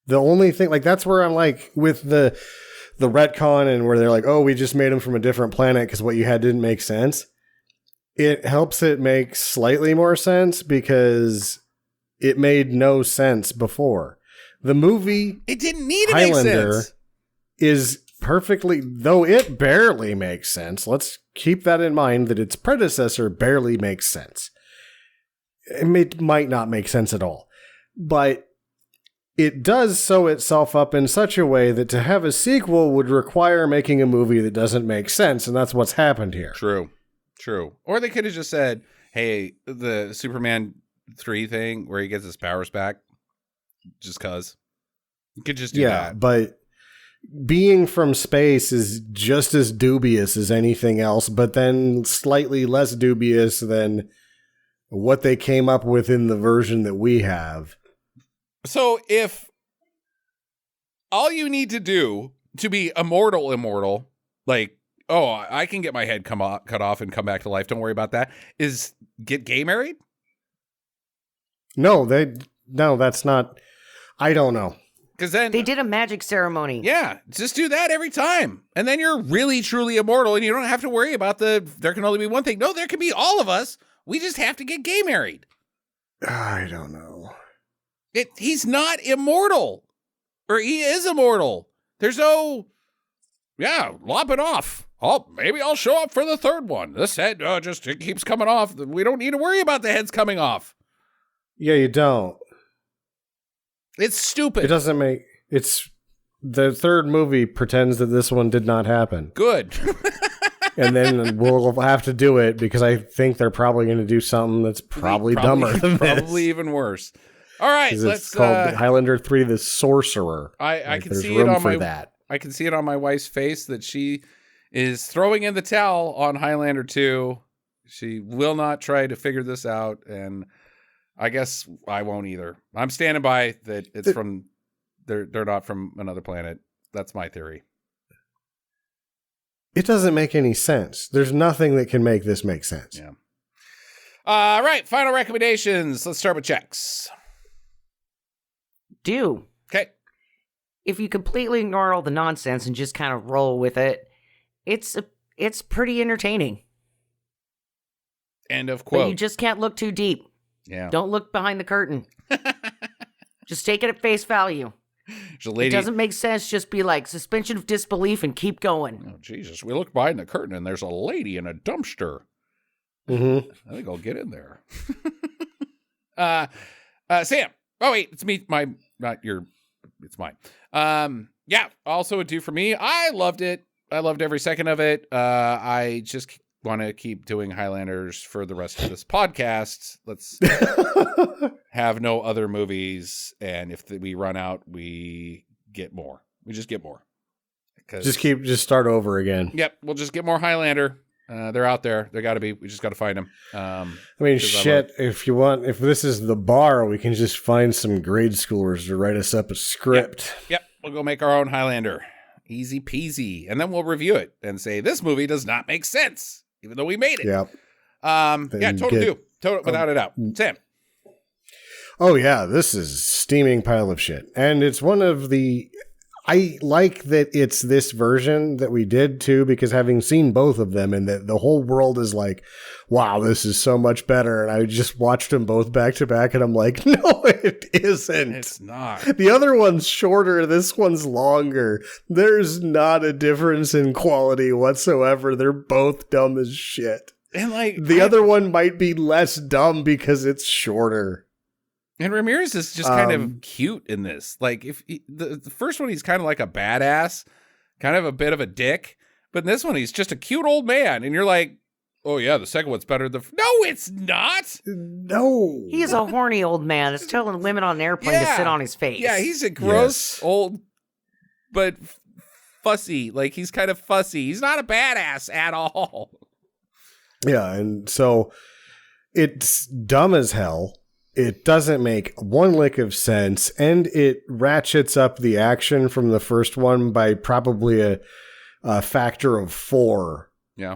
S3: The only thing, like, that's where I'm like, with the retcon and where they're like, oh, we just made him from a different planet because what you had didn't make sense. It helps it make slightly more sense because it made no sense before. The movie
S2: it didn't need to
S3: Highlander
S2: make sense.
S3: Is perfectly, though it barely makes sense. Let's keep that in mind that its predecessor barely makes sense. It might not make sense at all, but it does sew itself up in such a way that to have a sequel would require making a movie that doesn't make sense, and that's what's happened here.
S2: True. Or they could have just said, hey, the Superman 3 thing where he gets his powers back, just cause. You could just do that.
S3: But being from space is just as dubious as anything else, but then slightly less dubious than what they came up with in the version that we have.
S2: So if all you need to do to be immortal, like, oh, I can get my head cut off and come back to life, don't worry about that, is get gay married?
S3: No, that's not. I don't know.
S2: Because then
S1: they did a magic ceremony.
S2: Yeah, just do that every time. And then you're really, truly immortal, and you don't have to worry about there can only be one thing. No, there can be all of us. We just have to get gay married.
S3: I don't know.
S2: He's not immortal. Or he is immortal. There's no, lop it off. Maybe I'll show up for the third one. This head it keeps coming off. We don't need to worry about the heads coming off.
S3: Yeah, you don't.
S2: It's stupid.
S3: It doesn't make... The third movie pretends that this one did not happen.
S2: Good.
S3: And then we'll have to do it because I think they're probably going to do something that's probably dumber than this.
S2: Probably even worse. All right,
S3: it's called Highlander 3: The Sorcerer.
S2: I can see it on I can see it on my wife's face that she is throwing in the towel on Highlander 2. She will not try to figure this out, and I guess I won't either. I'm standing by that it's from they're not from another planet. That's my theory.
S3: It doesn't make any sense. There's nothing that can make this make sense.
S2: Yeah. All right, final recommendations. Let's start with checks. Okay.
S1: If you completely ignore all the nonsense and just kind of roll with it, it's pretty entertaining.
S2: End of quote.
S1: But you just can't look too deep.
S2: Yeah.
S1: Don't look behind the curtain. Just take it at face value. It doesn't make sense. Just be like suspension of disbelief and keep going.
S2: Oh, Jesus. We look behind the curtain and there's a lady in a dumpster.
S3: Mm-hmm.
S2: I think I'll get in there. Sam. Oh, wait. It's me. It's mine. Yeah. Also a do for me. I loved it. I loved every second of it. I just want to keep doing Highlanders for the rest of this podcast. Let's have no other movies, and if we run out, we get more. We just get more.
S3: Just start over again.
S2: Yep, we'll just get more Highlander. They're out there. They got to be. We just got to find them.
S3: I mean, shit. If this is the bar, we can just find some grade schoolers to write us up a script.
S2: Yep. We'll go make our own Highlander. Easy peasy, and then we'll review it and say this movie does not make sense. Even though we made it.
S3: Yep.
S2: Total without a doubt. Sam.
S3: Oh, yeah. This is a steaming pile of shit. And it's one of the... I like that it's this version that we did, too, because having seen both of them and that the whole world is like, wow, this is so much better. And I just watched them both back to back, and I'm like, no, it isn't.
S2: It's not.
S3: The other one's shorter. This one's longer. There's not a difference in quality whatsoever. They're both dumb as shit.
S2: And
S3: the other one might be less dumb because it's shorter.
S2: And Ramirez is just kind of cute in this. Like, if the first one, he's kind of like a badass, kind of a bit of a dick. But in this one, he's just a cute old man. And you're like, oh, yeah, the second one's better. No, it's not.
S3: No.
S1: He's a horny old man that's telling women on an airplane to sit on his face.
S2: Yeah, he's a gross old, but fussy. Like, he's kind of fussy. He's not a badass at all.
S3: Yeah, and so it's dumb as hell. It doesn't make one lick of sense, and it ratchets up the action from the first one by probably a factor of 4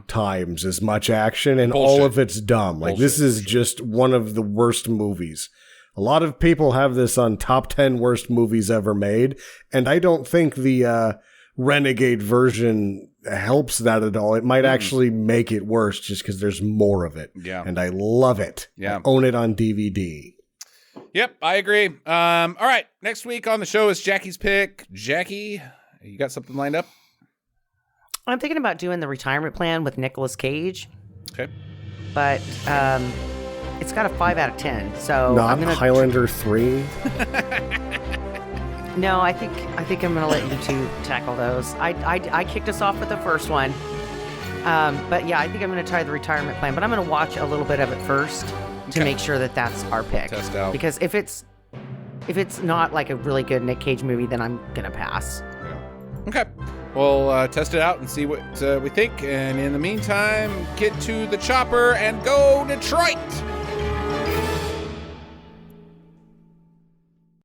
S3: times as much action, and all of it's dumb. Like, this is just one of the worst movies. A lot of people have this on top 10 worst movies ever made, and I don't think the Renegade version helps that at all. It might actually make it worse just because there's more of it. Yeah. And I love it. Yeah. I own it on DVD.
S2: Yep, I agree. All right. Next week on the show is Jackie's pick. Jackie, you got something lined up?
S1: I'm thinking about doing The Retirement Plan with Nicolas Cage.
S2: Okay.
S1: But it's got a 5 out of 10. So
S3: not Highlander 3.
S1: No, I think I'm gonna let you two tackle those. I kicked us off with the first one, but yeah, I think I'm gonna try The Retirement Plan. But I'm gonna watch a little bit of it first to make sure that that's our pick.
S2: Test out.
S1: Because if it's not like a really good Nick Cage movie, then I'm gonna pass.
S2: Yeah. Okay. We'll test it out and see what we think. And in the meantime, get to the chopper and go Detroit!